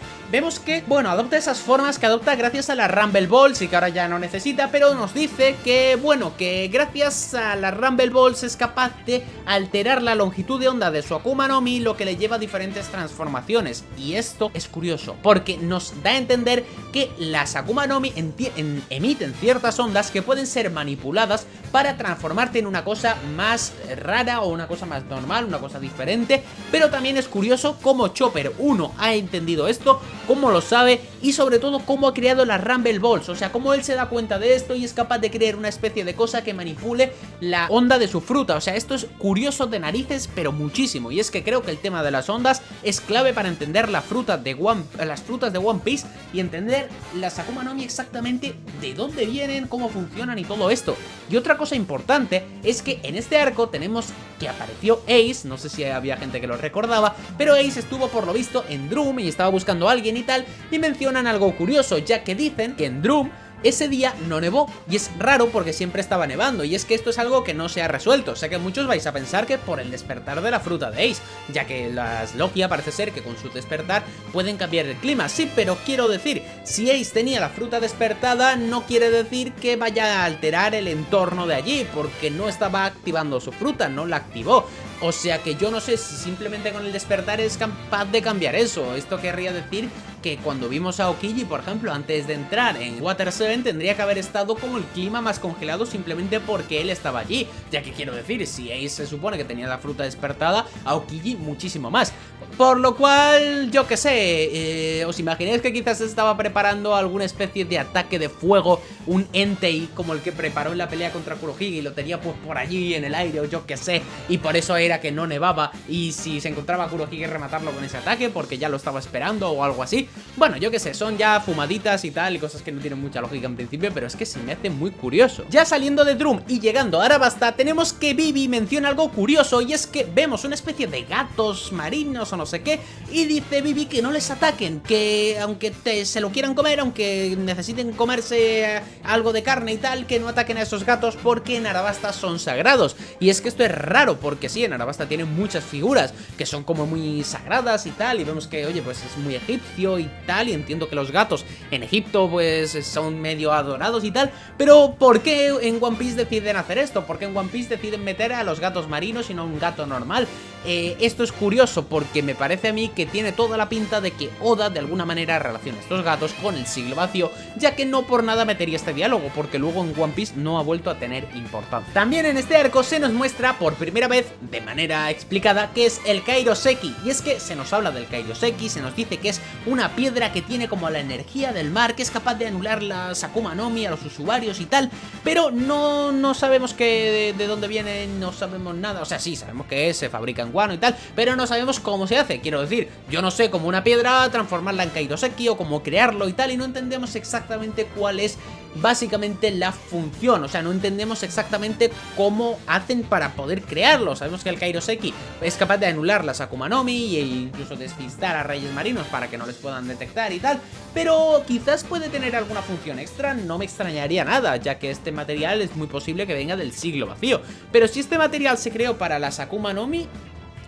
que, bueno, adopta esas formas que adopta gracias a las Rumble Balls y que ahora ya no necesita, pero nos dice que, bueno, que gracias a las Rumble Balls es capaz de alterar la longitud de onda de su Akuma no Mi, lo que le lleva a diferentes transformaciones. Y esto es curioso, porque nos da a entender que las Akuma no Mi emiten ciertas ondas que pueden ser manipuladas para transformarte en una cosa más rara o una cosa más normal, una cosa diferente. Pero también es curioso cómo Chopper, uno, ha entendido esto, cómo lo sabe y sobre todo cómo ha creado las Rumble Balls. O sea, cómo él se da cuenta de esto y es capaz de crear una especie de cosa que manipule la onda de su fruta. O sea, esto es curioso de narices, pero muchísimo. Y es que creo que el tema de las ondas es clave para entender las frutas de One Piece y entender las Akuma no Mi exactamente de dónde vienen, cómo funcionan y todo esto. Y otra cosa importante es que en este arco tenemos que apareció Ace, no sé si había gente que lo recordaba, pero Ace estuvo por lo visto en Drum y estaba buscando a alguien y tal, y mencionan algo curioso, ya que dicen que en Drum ese día no nevó, y es raro porque siempre estaba nevando, y es que esto es algo que no se ha resuelto. O sea que muchos vais a pensar que por el despertar de la fruta de Ace, ya que las Logia parece ser que con su despertar pueden cambiar el clima. Sí, pero quiero decir, si Ace tenía la fruta despertada, no quiere decir que vaya a alterar el entorno de allí, porque no estaba activando su fruta, no la activó. O sea que yo no sé si simplemente con el despertar es capaz de cambiar eso. Esto querría decir que cuando vimos a Aokiji, por ejemplo, antes de entrar en Water 7, tendría que haber estado como el clima más congelado simplemente porque él estaba allí. Ya que quiero decir, si Ace se supone que tenía la fruta despertada, Aokiji muchísimo más. Por lo cual, yo qué sé, ¿os imagináis que quizás estaba preparando alguna especie de ataque de fuego, un Entei como el que preparó en la pelea contra Kurohige y lo tenía pues por allí en el aire o yo qué sé, y por eso era que no nevaba, y si se encontraba a Kurohige rematarlo con ese ataque porque ya lo estaba esperando o algo así? Bueno, yo qué sé, son ya fumaditas y tal y cosas que no tienen mucha lógica en principio, pero es que se me hace muy curioso. Ya saliendo de Drum y llegando a Arabasta, tenemos que Vivi menciona algo curioso, y es que vemos una especie de gatos marinos o no sé qué, y dice Vivi que no les ataquen, que aunque se lo quieran comer, aunque necesiten comerse algo de carne y tal, que no ataquen a esos gatos porque en Arabasta son sagrados. Y es que esto es raro porque sí, en Arabasta tienen muchas figuras que son como muy sagradas y tal, y vemos que, oye, pues es muy egipcio y tal, y entiendo que los gatos en Egipto pues son medio adorados y tal, pero ¿por qué en One Piece deciden hacer esto? ¿Por qué en One Piece deciden meter a los gatos marinos y no un gato normal? esto es curioso porque me parece a mí que tiene toda la pinta de que Oda de alguna manera relaciona estos gatos con el siglo vacío, ya que no por nada metería este diálogo, porque luego en One Piece no ha vuelto a tener importancia. También en este arco se nos muestra por primera vez, de manera explicada, que es el Kairoseki, y es que se nos habla del Kairoseki, se nos dice que es una piedra que tiene como la energía del mar, que es capaz de anular las Akuma no Mi a los usuarios y tal, pero no sabemos de dónde viene, no sabemos nada. O sea, sí, sabemos que se fabrica en Wano y tal, pero no sabemos cómo se hace. Quiero decir, yo no sé cómo una piedra transformarla en Kairoseki o cómo crearlo y tal, y no entendemos exactamente cuál es básicamente la función. O sea, no entendemos exactamente cómo hacen para poder crearlo. Sabemos que el Kairoseki es capaz de anular las Akuma no Mi e incluso despistar a reyes marinos para que no les puedan detectar y tal, pero quizás puede tener alguna función extra. No me extrañaría nada, ya que este material es muy posible que venga del siglo vacío. Pero si este material se creó para las Akuma no Mi,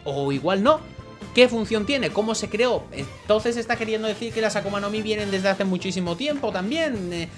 o igual no, ¿qué función tiene? ¿Cómo se creó? Entonces está queriendo decir que las Akuma no Mi vienen desde hace muchísimo tiempo también.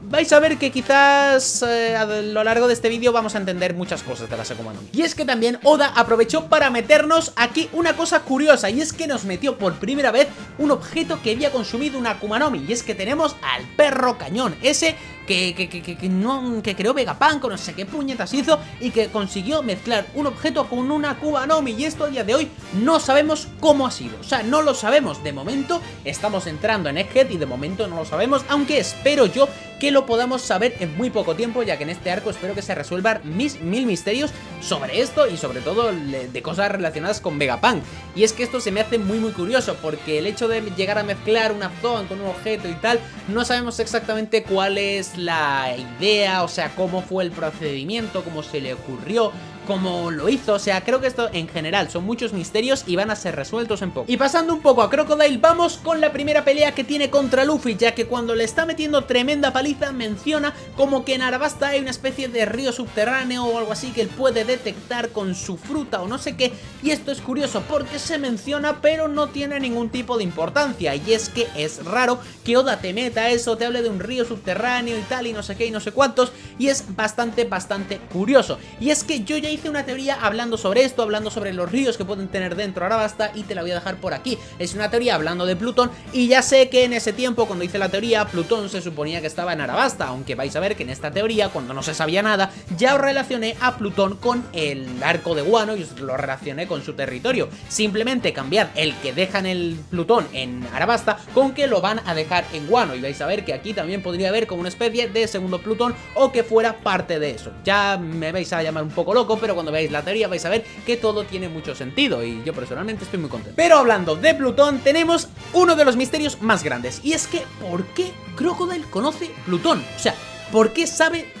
Vais a ver que quizás a lo largo de este vídeo vamos a entender muchas cosas de la Akuma no Mi. Y es que también Oda aprovechó para meternos aquí una cosa curiosa, y es que nos metió por primera vez un objeto que había consumido una Akuma no Mi, y es que tenemos al perro cañón, ese que creó Vegapunk o no sé qué puñetas hizo, y que consiguió mezclar un objeto con una Akuma no Mi, y esto a día de hoy no sabemos cómo ha sido. O sea, no lo sabemos de momento, estamos entrando en Egghead y de momento no lo sabemos, aunque espero yo que lo podamos saber en muy poco tiempo, ya que en este arco espero que se resuelvan mil misterios sobre esto y sobre todo de cosas relacionadas con Vegapunk. Y es que esto se me hace muy curioso, porque el hecho de llegar a mezclar una Zoan con un objeto y tal, no sabemos exactamente cuál es la idea, o sea, cómo fue el procedimiento, cómo se le ocurrió, cómo lo hizo. O sea, creo que esto en general son muchos misterios y van a ser resueltos en poco. Y pasando un poco a Crocodile, vamos con la primera pelea que tiene contra Luffy, ya que cuando le está metiendo tremenda paliza menciona como que en Arabasta hay una especie de río subterráneo o algo así que él puede detectar con su fruta o no sé qué, y esto es curioso porque se menciona pero no tiene ningún tipo de importancia, y es que es raro que Oda te meta eso, te hable de un río subterráneo y tal y no sé qué y no sé cuántos, y es bastante curioso. Y es que yo ya hice una teoría hablando sobre esto, hablando sobre los ríos que pueden tener dentro Arabasta, y te la voy a dejar por aquí. Es una teoría hablando de Plutón, y ya sé que en ese tiempo cuando hice la teoría Plutón se suponía que estaba en Arabasta, aunque vais a ver que en esta teoría, cuando no se sabía nada, ya os relacioné a Plutón con el arco de Wano y os lo relacioné con su territorio. Simplemente cambiad el que dejan el Plutón en Arabasta con que lo van a dejar en Wano, y vais a ver que aquí también podría haber como una especie de segundo Plutón o que fuera parte de eso. Ya me vais a llamar un poco loco, pero cuando veáis la teoría vais a ver que todo tiene mucho sentido y yo personalmente estoy muy contento. Pero hablando de Plutón, tenemos uno de los misterios más grandes, y es que ¿por qué Crocodile conoce Plutón? O sea, ¿por qué sabe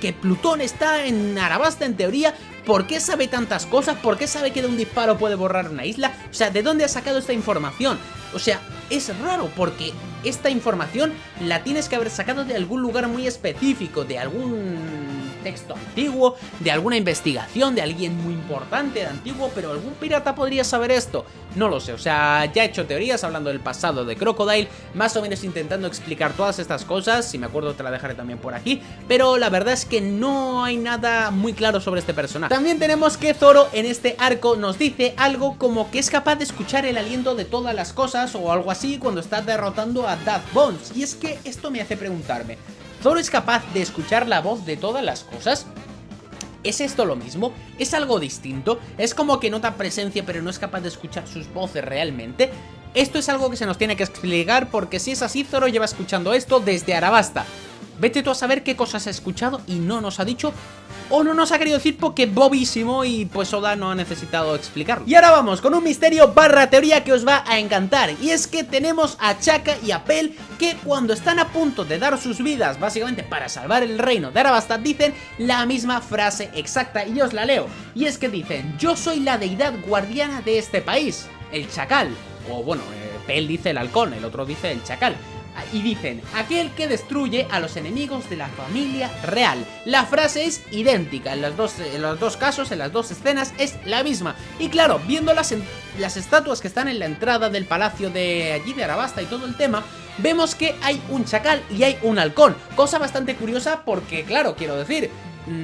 que Plutón está en Arabasta en teoría? ¿Por qué sabe tantas cosas? ¿Por qué sabe que de un disparo puede borrar una isla? O sea, ¿de dónde ha sacado esta información? O sea, es raro porque esta información la tienes que haber sacado de algún lugar muy específico, de algún texto antiguo, de alguna investigación, de alguien muy importante, de antiguo, pero algún pirata podría saber esto. No lo sé, o sea, ya he hecho teorías hablando del pasado de Crocodile, más o menos intentando explicar todas estas cosas, si me acuerdo te la dejaré también por aquí, pero la verdad es que no hay nada muy claro sobre este personaje. También tenemos que Zoro en este arco nos dice algo como que es capaz de escuchar el aliento de todas las cosas o algo así cuando está derrotando a Dad Bones, y es que esto me hace preguntarme, ¿Zoro es capaz de escuchar la voz de todas las cosas? ¿Es esto lo mismo? ¿Es algo distinto? ¿Es como que nota presencia pero no es capaz de escuchar sus voces realmente? Esto es algo que se nos tiene que explicar, porque si es así, Zoro lleva escuchando esto desde Arabasta. Vete tú a saber qué cosas ha escuchado y no nos ha dicho, o no nos ha querido decir porque bobísimo y pues Oda no ha necesitado explicarlo. Y ahora vamos con un misterio barra teoría que os va a encantar, y es que tenemos a Chaka y a Pell que cuando están a punto de dar sus vidas básicamente para salvar el reino de Arabasta dicen la misma frase exacta, y os la leo, y es que dicen: yo soy la deidad guardiana de este país, el chacal, o bueno, Pell dice el halcón, el otro dice el chacal. Y dicen, aquel que destruye a los enemigos de la familia real. La frase es idéntica, en los dos casos, en las dos escenas es la misma. Y claro, viendo las estatuas que están en la entrada del palacio de allí de Arabasta y todo el tema, vemos que hay un chacal y hay un halcón. Cosa bastante curiosa porque, claro, quiero decir,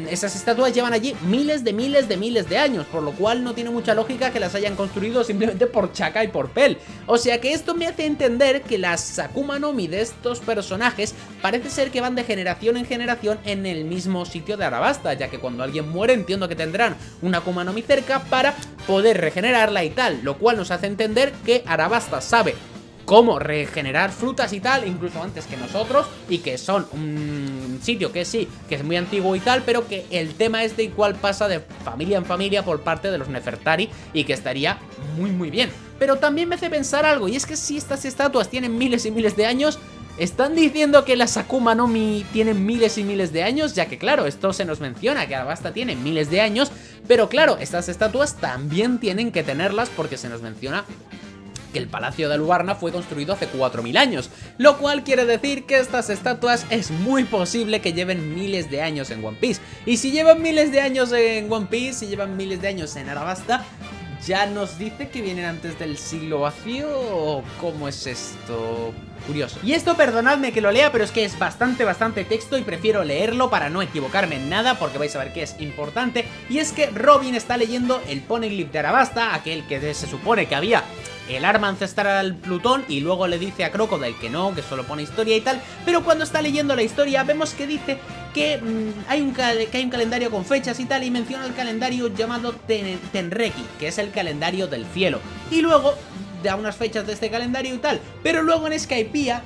esas estatuas llevan allí miles de años, por lo cual no tiene mucha lógica que las hayan construido simplemente por Chaka y por Pell. O sea que esto me hace entender que las Akuma no Mi de estos personajes parece ser que van de generación en generación en el mismo sitio de Arabasta, ya que cuando alguien muere entiendo que tendrán una Akuma no Mi cerca para poder regenerarla y tal, lo cual nos hace entender que Arabasta sabe cómo regenerar frutas y tal, incluso antes que nosotros, y que son un sitio que sí, que es muy antiguo y tal, pero que el tema es de igual pasa de familia en familia por parte de los Nefertari y que estaría muy bien. Pero también me hace pensar algo, y es que si estas estatuas tienen miles y miles de años, ¿están diciendo que las Akuma no Mi tienen miles y miles de años? Ya que claro, esto se nos menciona, que Arabasta tiene miles de años, pero claro, estas estatuas también tienen que tenerlas porque se nos menciona que el Palacio de Alubarna fue construido hace 4000 años, lo cual quiere decir que estas estatuas es muy posible que lleven miles de años en One Piece. Y si llevan miles de años en One Piece, si llevan miles de años en Arabasta, ¿ya nos dice que vienen antes del siglo vacío o cómo es esto? Curioso. Y esto perdonadme que lo lea, pero es que es bastante texto y prefiero leerlo para no equivocarme en nada, porque vais a ver que es importante. Y es que Robin está leyendo el Poneglyph de Arabasta, aquel que se supone que había el arma ancestral Plutón, y luego le dice a Crocodile que no, que solo pone historia y tal, pero cuando está leyendo la historia vemos que dice que hay un calendario con fechas y tal, y menciona el calendario llamado Tenreki, que es el calendario del cielo, y luego da unas fechas de este calendario y tal, pero luego en Skypiea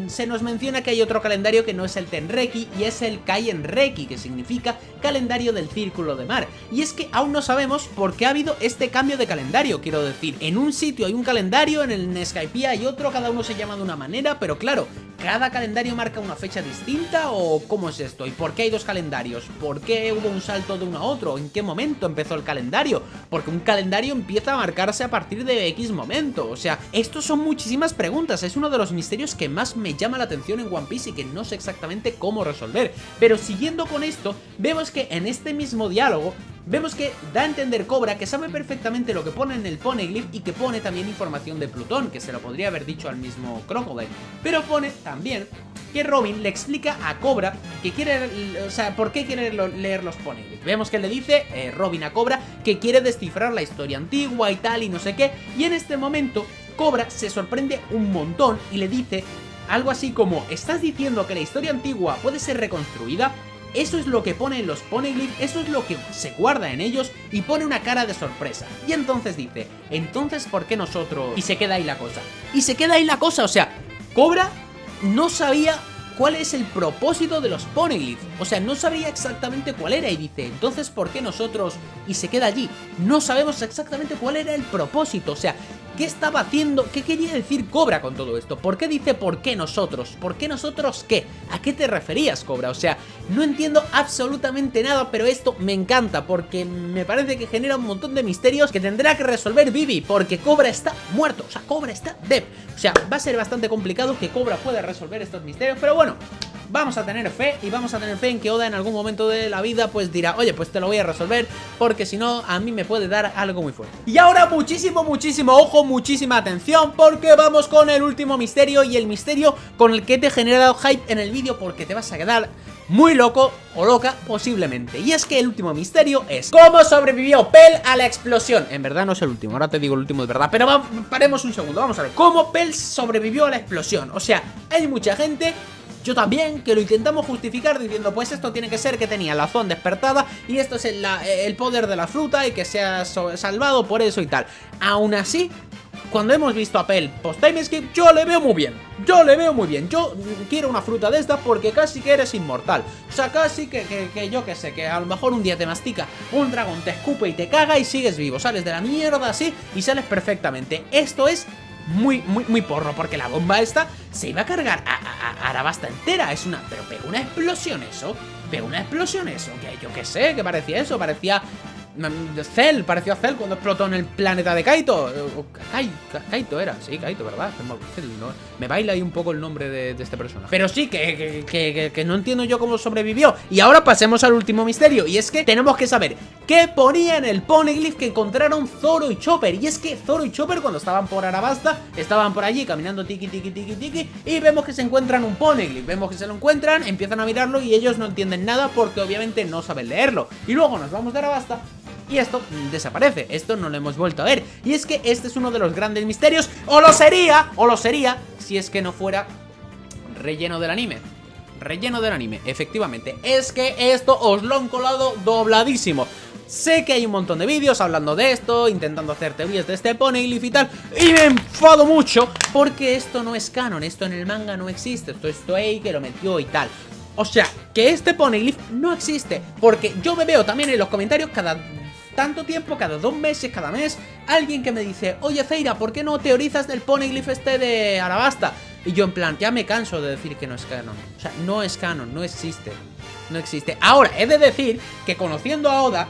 se nos menciona que hay otro calendario que no es el Tenreki y es el Kaienreki, que significa calendario del círculo de mar. Y es que aún no sabemos por qué ha habido este cambio de calendario, quiero decir, en un sitio hay un calendario, en el Skypiea hay otro, cada uno se llama de una manera, pero claro, ¿cada calendario marca una fecha distinta o cómo es esto? ¿Y por qué hay dos calendarios? ¿Por qué hubo un salto de uno a otro? ¿En qué momento empezó el calendario? Porque un calendario empieza a marcarse a partir de X momento. O sea, estos son muchísimas preguntas. Es uno de los misterios que más me llama la atención en One Piece y que no sé exactamente cómo resolver. Pero siguiendo con esto, vemos que en este mismo diálogo vemos que da a entender Cobra que sabe perfectamente lo que pone en el Poneglyph y que pone también información de Plutón, que se lo podría haber dicho al mismo Crocodile. Pero pone también que Robin le explica a Cobra que quiere, o sea, por qué quiere leer los Poneglyph. Vemos que le dice Robin a Cobra que quiere descifrar la historia antigua y tal y no sé qué, y en este momento Cobra se sorprende un montón y le dice algo así como: ¿estás diciendo que la historia antigua puede ser reconstruida? Eso es lo que pone en los Poneglyph, eso es lo que se guarda en ellos, y pone una cara de sorpresa. Y entonces dice, entonces ¿por qué nosotros? Y se queda ahí la cosa. Y se queda ahí la cosa, o sea, Cobra no sabía cuál es el propósito de los Poneglyph. O sea, no sabía exactamente cuál era y dice, entonces ¿por qué nosotros? Y se queda allí. No sabemos exactamente cuál era el propósito, o sea, ¿qué estaba haciendo? ¿Qué quería decir Cobra con todo esto? ¿Por qué dice por qué nosotros? ¿Por qué nosotros qué? ¿A qué te referías, Cobra? O sea, no entiendo absolutamente nada, pero esto me encanta porque me parece que genera un montón de misterios que tendrá que resolver Vivi, porque Cobra está muerto, o sea, Cobra está dead. O sea, va a ser bastante complicado que Cobra pueda resolver estos misterios, pero bueno, vamos a tener fe y vamos a tener fe en que Oda en algún momento de la vida pues dirá, oye, pues te lo voy a resolver, porque si no a mí me puede dar algo muy fuerte. Y ahora muchísimo ojo, muchísima atención, porque vamos con el último misterio, y el misterio con el que te he generado hype en el vídeo, porque te vas a quedar muy loco o loca posiblemente. Y es que el último misterio es ¿cómo sobrevivió Pell a la explosión? En verdad no es el último, ahora te digo el último de verdad, pero paremos un segundo, vamos a ver. ¿Cómo Pell sobrevivió a la explosión? O sea, hay mucha gente, yo también, que lo intentamos justificar diciendo, pues esto tiene que ser que tenía la zona despertada y esto es el poder de la fruta y que se ha salvado por eso y tal. Aún así, cuando hemos visto a Pell post time skip, yo le veo muy bien. Yo quiero una fruta de estas porque casi que eres inmortal. O sea, casi que yo que sé, que a lo mejor un día te mastica un dragón, te escupe y te caga y sigues vivo. Sales de la mierda así y sales perfectamente. Esto es muy porro, porque la bomba esta se iba a cargar a Arabasta entera. Es una... Pero pegó una explosión eso. Que yo que sé, que parecía eso. Parecía Cell, pareció a Cell cuando explotó en el planeta de Kaito. Kaito era, sí, Kaito, ¿verdad? Me baila ahí un poco el nombre de este personaje. Pero sí, que no entiendo yo cómo sobrevivió. Y ahora pasemos al último misterio. Y es que tenemos que saber qué ponía en el poneglyph que encontraron Zoro y Chopper. Y es que Zoro y Chopper, cuando estaban por Arabasta, estaban por allí caminando tiki tiki tiki tiki, y vemos que se encuentran un poneglyph. Vemos que se lo encuentran, empiezan a mirarlo y ellos no entienden nada porque obviamente no saben leerlo. Y luego nos vamos de Arabasta y esto desaparece, esto no lo hemos vuelto a ver. Y es que este es uno de los grandes misterios, o lo sería, si es que no fuera relleno del anime. Relleno del anime, efectivamente. Es que esto os lo han colado dobladísimo. Sé que hay un montón de vídeos hablando de esto, intentando hacer teorías de este poneglyph y tal, y me enfado mucho porque esto no es canon, esto en el manga no existe, esto es Toei que lo metió y tal. O sea, que este poneglyph no existe, porque yo me veo también en los comentarios cada tanto tiempo, cada 2 meses, cada mes, alguien que me dice: oye Zeira, ¿por qué no teorizas del poneglyph este de Arabasta? Y yo en plan, ya me canso de decir que no es canon. O sea, no es canon, no existe. No existe. Ahora, he de decir que conociendo a Oda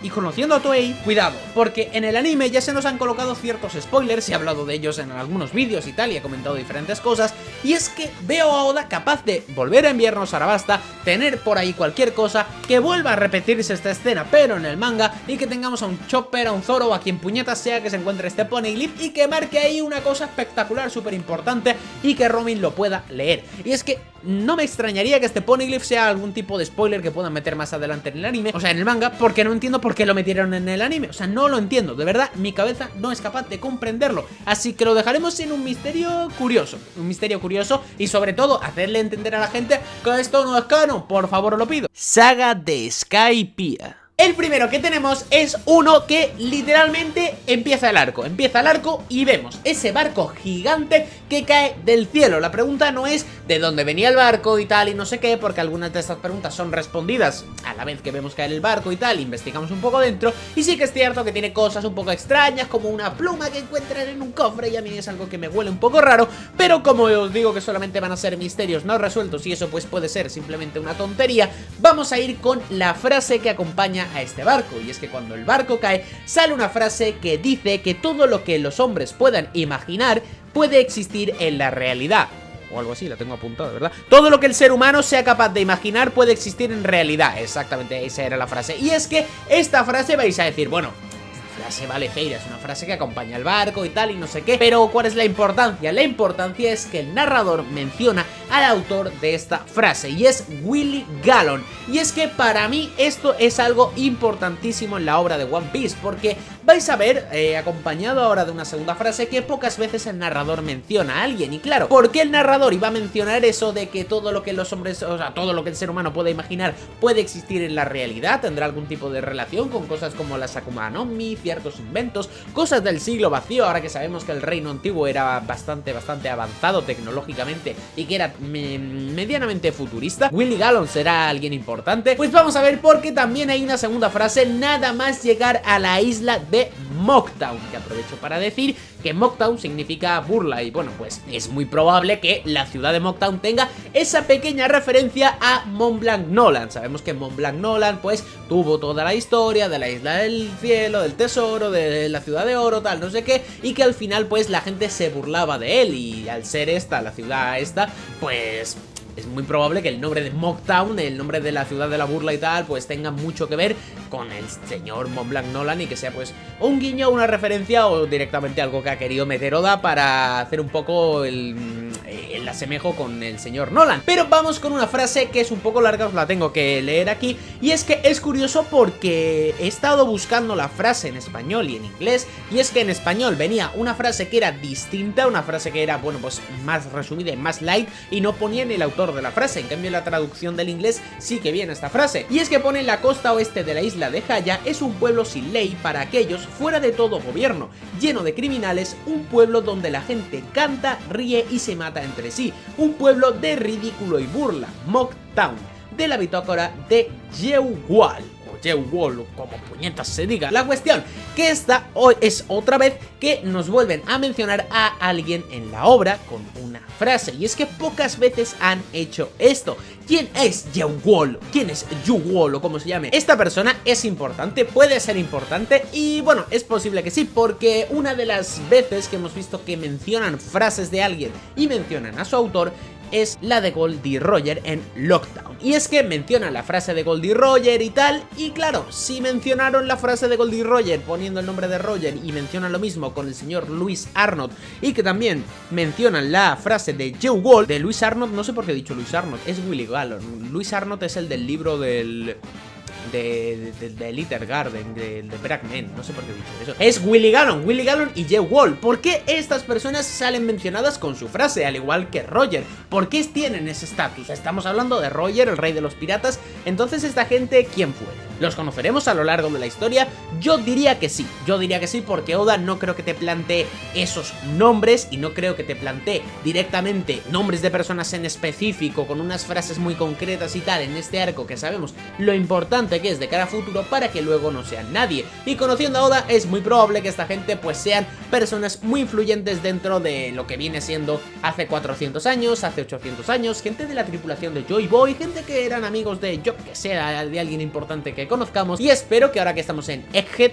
y conociendo a Toei, cuidado, porque en el anime ya se nos han colocado ciertos spoilers, he hablado de ellos en algunos vídeos y tal, y he comentado diferentes cosas, y es que veo a Oda capaz de volver a enviarnos a Arabasta, tener por ahí cualquier cosa, que vuelva a repetirse esta escena, pero en el manga, y que tengamos a un Chopper, a un Zoro, o a quien puñetas sea que se encuentre este poneglyph, y que marque ahí una cosa espectacular, súper importante, y que Robin lo pueda leer. Y es que no me extrañaría que este poneglyph sea algún tipo de spoiler que puedan meter más adelante en el anime, o sea, en el manga, porque no entiendo por qué lo metieron en el anime. O sea, no lo entiendo, de verdad, mi cabeza no es capaz de comprenderlo. Así que lo dejaremos en un misterio curioso. Un misterio curioso y sobre todo hacerle entender a la gente que esto no es canon, por favor os lo pido. Saga de Skypiea. El primero que tenemos es uno que literalmente empieza el arco y vemos ese barco gigante que cae del cielo. La pregunta no es de dónde venía el barco y tal y no sé qué, porque algunas de estas preguntas son respondidas a la vez que vemos caer el barco y tal, investigamos un poco dentro, y sí que es cierto que tiene cosas un poco extrañas, como una pluma que encuentran en un cofre, y a mí es algo que me huele un poco raro, pero como os digo que solamente van a ser misterios no resueltos y eso pues puede ser simplemente una tontería, vamos a ir con la frase que acompaña a este barco. Y es que cuando el barco cae sale una frase que dice que todo lo que los hombres puedan imaginar puede existir en la realidad, o algo así, la tengo apuntada, ¿verdad? Todo lo que el ser humano sea capaz de imaginar puede existir en realidad. Exactamente, esa era la frase. Y es que esta frase vais a decir, bueno, frase vale Zeira, es una frase que acompaña al barco y tal y no sé qué, pero ¿cuál es la importancia? La importancia es que el narrador menciona al autor de esta frase y es Willie Gallon. Y es que para mí esto es algo importantísimo en la obra de One Piece, porque vais a ver, acompañado ahora de una segunda frase, que pocas veces el narrador menciona a alguien. Y claro, ¿por qué el narrador iba a mencionar eso de que todo lo que los hombres, o sea, todo lo que el ser humano puede imaginar puede existir en la realidad? ¿Tendrá algún tipo de relación con cosas como las Akuma no Mi, ciertos inventos, cosas del siglo vacío, ahora que sabemos que el reino antiguo era bastante avanzado tecnológicamente y que era medianamente futurista? ¿Willie Gallon será alguien importante? Pues vamos a ver, porque también hay una segunda frase nada más llegar a la isla de Mocktown, que aprovecho para decir que Mocktown significa burla, y bueno, pues es muy probable que la ciudad de Mocktown tenga esa pequeña referencia a Mont Blanc Nolan. Sabemos que Mont Blanc Nolan pues tuvo toda la historia de la isla del cielo, del tesoro, de la ciudad de oro, tal, no sé qué, y que al final pues la gente se burlaba de él, y al ser esta, la ciudad esta, pues es muy probable que el nombre de Mocktown, el nombre de la ciudad de la burla y tal, pues tenga mucho que ver con el señor Mont Blanc Nolan, y que sea pues un guiño, una referencia o directamente algo que ha querido meter Oda para hacer un poco el asemejo con el señor Nolan. Pero vamos con una frase que es un poco larga, os la tengo que leer aquí, y es que es curioso porque he estado buscando la frase en español y en inglés, y es que en español venía una frase que era distinta, una frase que era, bueno, pues más resumida y más light, y no ponía ni el autor de la frase. En cambio en la traducción del inglés sí que viene esta frase, y es que pone: la costa oeste de la isla de Haya es un pueblo sin ley para aquellos fuera de todo gobierno, lleno de criminales, un pueblo donde la gente canta, ríe y se mata entre sí, un pueblo de ridículo y burla, Mocktown, de la bitácora de Jewal o Joe Wall, como puñetas se diga. La cuestión que esta hoy es otra vez que nos vuelven a mencionar a alguien en la obra con una frase, y es que pocas veces han hecho esto. ¿Quién es Joe Wall? ¿Quién es Joe Wall o como se llame? Esta persona es importante, puede ser importante y bueno, es posible que sí, porque una de las veces que hemos visto que mencionan frases de alguien y mencionan a su autor es la de Goldie Roger en Lockdown. Y es que mencionan la frase de Goldie Roger y tal, y claro, si mencionaron la frase de Goldie Roger poniendo el nombre de Roger y mencionan lo mismo con el señor Louis Arnott, y que también mencionan la frase de Joe Wall, de Louis Arnott, no sé por qué he dicho Louis Arnott, es Willie Gallon. Louis Arnott es el del libro de Little Garden, de Brackman, no sé por qué he dicho eso. Es Willie Gallon y Joe Wall. ¿Por qué estas personas salen mencionadas con su frase, al igual que Roger? ¿Por qué tienen ese estatus? Estamos hablando de Roger, el rey de los piratas. Entonces, ¿esta gente quién fue? ¿Los conoceremos a lo largo de la historia? Yo diría que sí, porque Oda no creo que te plantee esos nombres y no creo que te plantee directamente nombres de personas en específico con unas frases muy concretas y tal en este arco, que sabemos lo importante que es de cara a futuro, para que luego no sean nadie. Y conociendo a Oda es muy probable que esta gente pues sean personas muy influyentes dentro de lo que viene siendo hace 400 años, hace 800 años, gente de la tripulación de Joy Boy, gente que eran amigos de yo que sea, de alguien importante que conozcamos, y espero que ahora que estamos en Egghead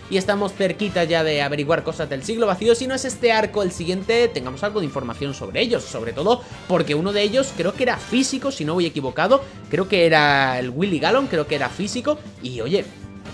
y estamos cerquita ya de averiguar cosas del siglo vacío, si no es este arco el siguiente, tengamos algo de información sobre ellos, sobre todo porque uno de ellos creo que era físico, si no voy equivocado, creo que era el Willie Gallon, creo que era físico, y oye,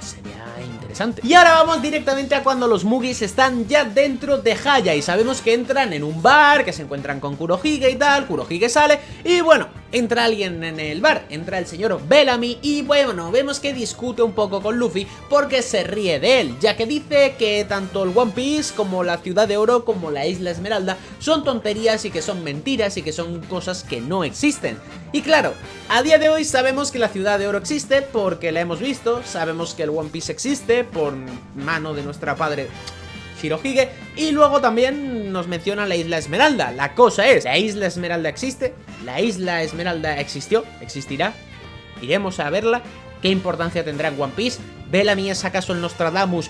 sería interesante. Y ahora vamos directamente a cuando los Mugis están ya dentro de Haya, y sabemos que entran en un bar, que se encuentran con Kurohige y tal, Kurohige sale, y bueno, entra alguien en el bar, entra el señor Bellamy, y bueno, vemos que discute un poco con Luffy porque se ríe de él, ya que dice que tanto el One Piece como la Ciudad de Oro como la Isla Esmeralda son tonterías y que son mentiras y que son cosas que no existen. Y claro, a día de hoy sabemos que la Ciudad de Oro existe porque la hemos visto, sabemos que el One Piece existe por mano de nuestra padre Shirohige, y luego también nos menciona la Isla Esmeralda. La cosa es, ¿la Isla Esmeralda existe? ¿La Isla Esmeralda existió? ¿Existirá? ¿Iremos a verla? ¿Qué importancia tendrá en One Piece? ¿Bellamy es acaso el Nostradamus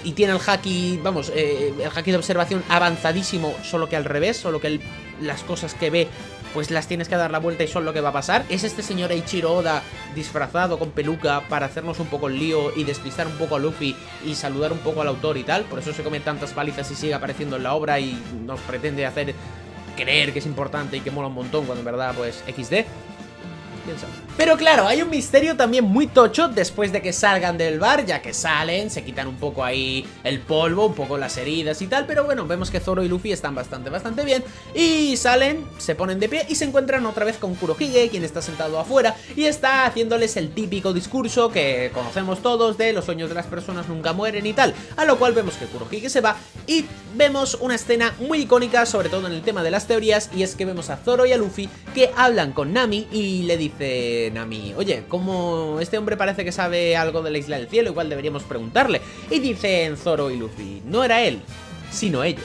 y tiene el haki, vamos, el haki de observación avanzadísimo, solo que al revés, solo que las cosas que ve pues las tienes que dar la vuelta y son lo que va a pasar? ¿Es este señor Eiichiro Oda disfrazado con peluca para hacernos un poco el lío y despistar un poco a Luffy y saludar un poco al autor y tal? Por eso se come tantas palizas y sigue apareciendo en la obra y nos pretende hacer creer que es importante y que mola un montón, cuando en verdad pues XD. Pero claro, hay un misterio también muy tocho después de que salgan del bar, ya que salen, se quitan un poco ahí el polvo, un poco las heridas y tal, pero bueno, vemos que Zoro y Luffy están bastante bien, y salen, se ponen de pie y se encuentran otra vez con Kurohige, quien está sentado afuera y está haciéndoles el típico discurso que conocemos todos de los sueños de las personas nunca mueren y tal, a lo cual vemos que Kurohige se va y vemos una escena muy icónica, sobre todo en el tema de las teorías, y es que vemos a Zoro y a Luffy que hablan con Nami y le dice Nami, oye, como este hombre parece que sabe algo de la Isla del Cielo, igual deberíamos preguntarle. Y dicen Zoro y Luffy, no era él, sino ellos.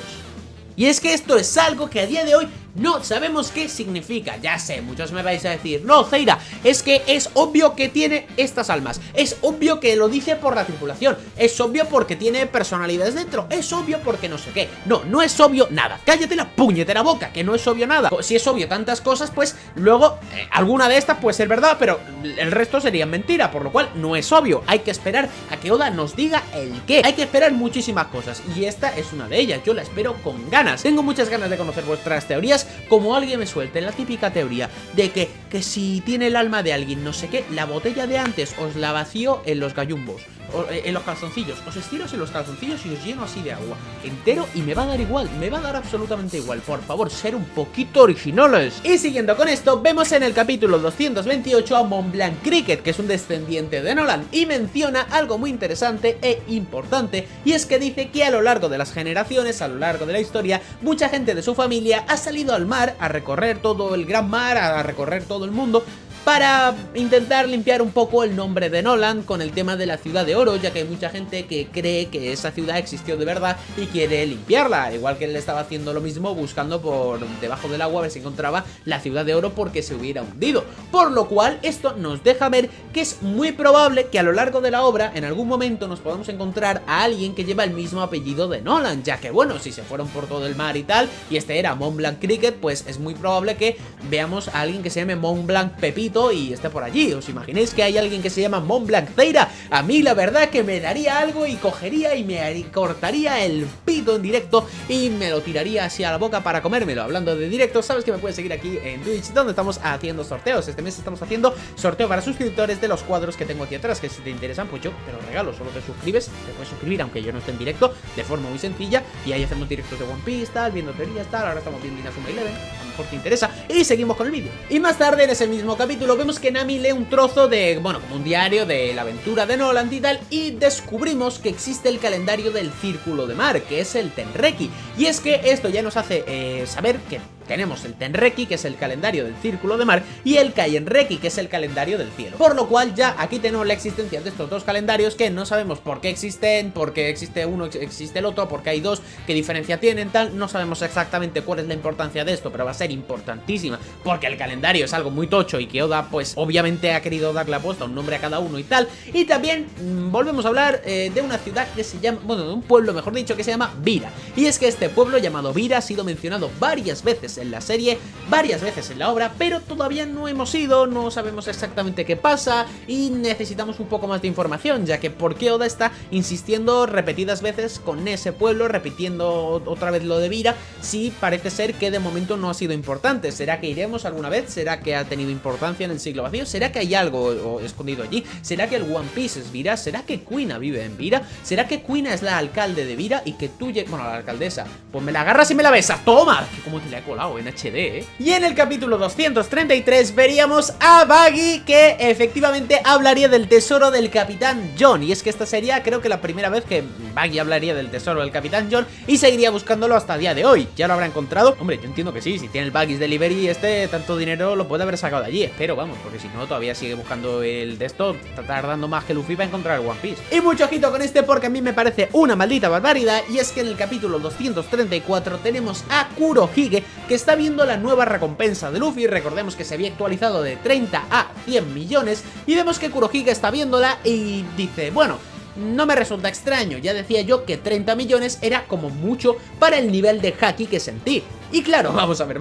Y es que esto es algo que a día de hoy no sabemos qué significa. Ya sé, muchos me vais a decir, no, Zeira, es que es obvio que tiene estas almas, es obvio que lo dice por la tripulación, es obvio porque tiene personalidades dentro, es obvio porque no sé qué. No, no es obvio nada. Cállate la puñetera boca, que no es obvio nada. Si es obvio tantas cosas, pues luego alguna de estas puede ser verdad, pero el resto sería mentira, por lo cual no es obvio. Hay que esperar a que Oda nos diga el qué. Hay que esperar muchísimas cosas y esta es una de ellas. Yo la espero con ganas. Tengo muchas ganas de conocer vuestras teorías. Como alguien me suelte la típica teoría de que si tiene el alma de alguien no sé qué, la botella de antes os la vacío en los gallumbos, en los calzoncillos, os estiro en los calzoncillos y os lleno así de agua entero y me va a dar igual, me va a dar absolutamente igual. Por favor, ser un poquito originales. Y siguiendo con esto, vemos en el capítulo 228 a Mont Blanc Cricket, que es un descendiente de Nolan, y menciona algo muy interesante e importante, y es que dice que a lo largo de las generaciones, a lo largo de la historia, mucha gente de su familia ha salido al mar a recorrer todo el gran mar, a recorrer todo el mundo, para intentar limpiar un poco el nombre de Nolan con el tema de la Ciudad de Oro, ya que hay mucha gente que cree que esa ciudad existió de verdad y quiere limpiarla, igual que él estaba haciendo lo mismo buscando por debajo del agua a ver si encontraba la Ciudad de Oro porque se hubiera hundido, por lo cual esto nos deja ver que es muy probable que a lo largo de la obra en algún momento nos podamos encontrar a alguien que lleva el mismo apellido de Nolan, ya que bueno, si se fueron por todo el mar y tal, y este era Montblanc Cricket, pues es muy probable que veamos a alguien que se llame Montblanc Pepito y esté por allí. ¿Os imagináis que hay alguien que se llama Montblanc Zeira? A mí la verdad que me daría algo y cogería y me cortaría el pito en directo y me lo tiraría hacia la boca para comérmelo. Hablando de directo, sabes que me puedes seguir aquí en Twitch, donde estamos haciendo sorteos. Este mes estamos haciendo sorteo para suscriptores de los cuadros que tengo aquí atrás, que si te interesan, pues yo te los regalo. Solo te suscribes, te puedes suscribir aunque yo no esté en directo, de forma muy sencilla, y ahí hacemos directos de One Piece, tal, viendo teorías, tal. Ahora estamos viendo Inazuma Eleven, a lo mejor te interesa, y seguimos con el vídeo. Y más tarde, en ese mismo capítulo, vemos que Nami lee un trozo de, bueno, como un diario de la aventura de Nolan y tal, y descubrimos que existe el calendario del Círculo de Mar, que es el Tenreki. Y es que esto ya nos hace saber que tenemos el Tenreki, que es el calendario del Círculo de Mar, y el Kaienreki, que es el calendario del cielo. Por lo cual ya aquí tenemos la existencia de estos dos calendarios que no sabemos por qué existen, por qué existe uno, existe el otro, por qué hay dos, qué diferencia tienen, tal. No sabemos exactamente cuál es la importancia de esto, pero va a ser importantísima, porque el calendario es algo muy tocho y que Oda, pues obviamente ha querido darle apuesta un nombre a cada uno y tal. Y también volvemos a hablar de una ciudad que se llama, bueno, de un pueblo, mejor dicho, que se llama Vira. Y es que este pueblo llamado Vira ha sido mencionado varias veces en la serie, varias veces en la obra, pero todavía no hemos ido, no sabemos exactamente qué pasa y necesitamos un poco más de información, ya que por qué Oda está insistiendo repetidas veces con ese pueblo, repitiendo otra vez lo de Vira, si parece ser que de momento no ha sido importante. ¿Será que iremos alguna vez? ¿Será que ha tenido importancia en el siglo vacío? ¿Será que hay algo escondido allí? ¿Será que el One Piece es Vira? ¿Será que Kuina vive en Vira? ¿Será que Kuina es la alcalde de Vira y que tú, bueno, la alcaldesa, pues me la agarras y me la besas? ¡Toma! Que como te la he colado en HD, ¿eh? Y en el capítulo 233 veríamos a Buggy, que efectivamente hablaría del tesoro del Capitán John. Y es que esta sería, creo que la primera vez que Buggy hablaría del tesoro del Capitán John y seguiría buscándolo hasta el día de hoy. ¿Ya lo habrá encontrado? Hombre, yo entiendo que sí, si tiene el Buggy's Delivery tanto dinero lo puede haber sacado de allí, espero, vamos, porque si no todavía sigue buscando el de esto, está tardando más que Luffy para encontrar el One Piece. Y mucho ojito con este porque a mí me parece una maldita barbaridad, y es que en el capítulo 234 tenemos a Kurohige, que está viendo la nueva recompensa de Luffy. Recordemos que se había actualizado de 30 a 100 millones y vemos que Kurohige está viéndola y dice, bueno, no me resulta extraño, ya decía yo que 30 millones era como mucho para el nivel de haki que sentí. Y claro, vamos a ver.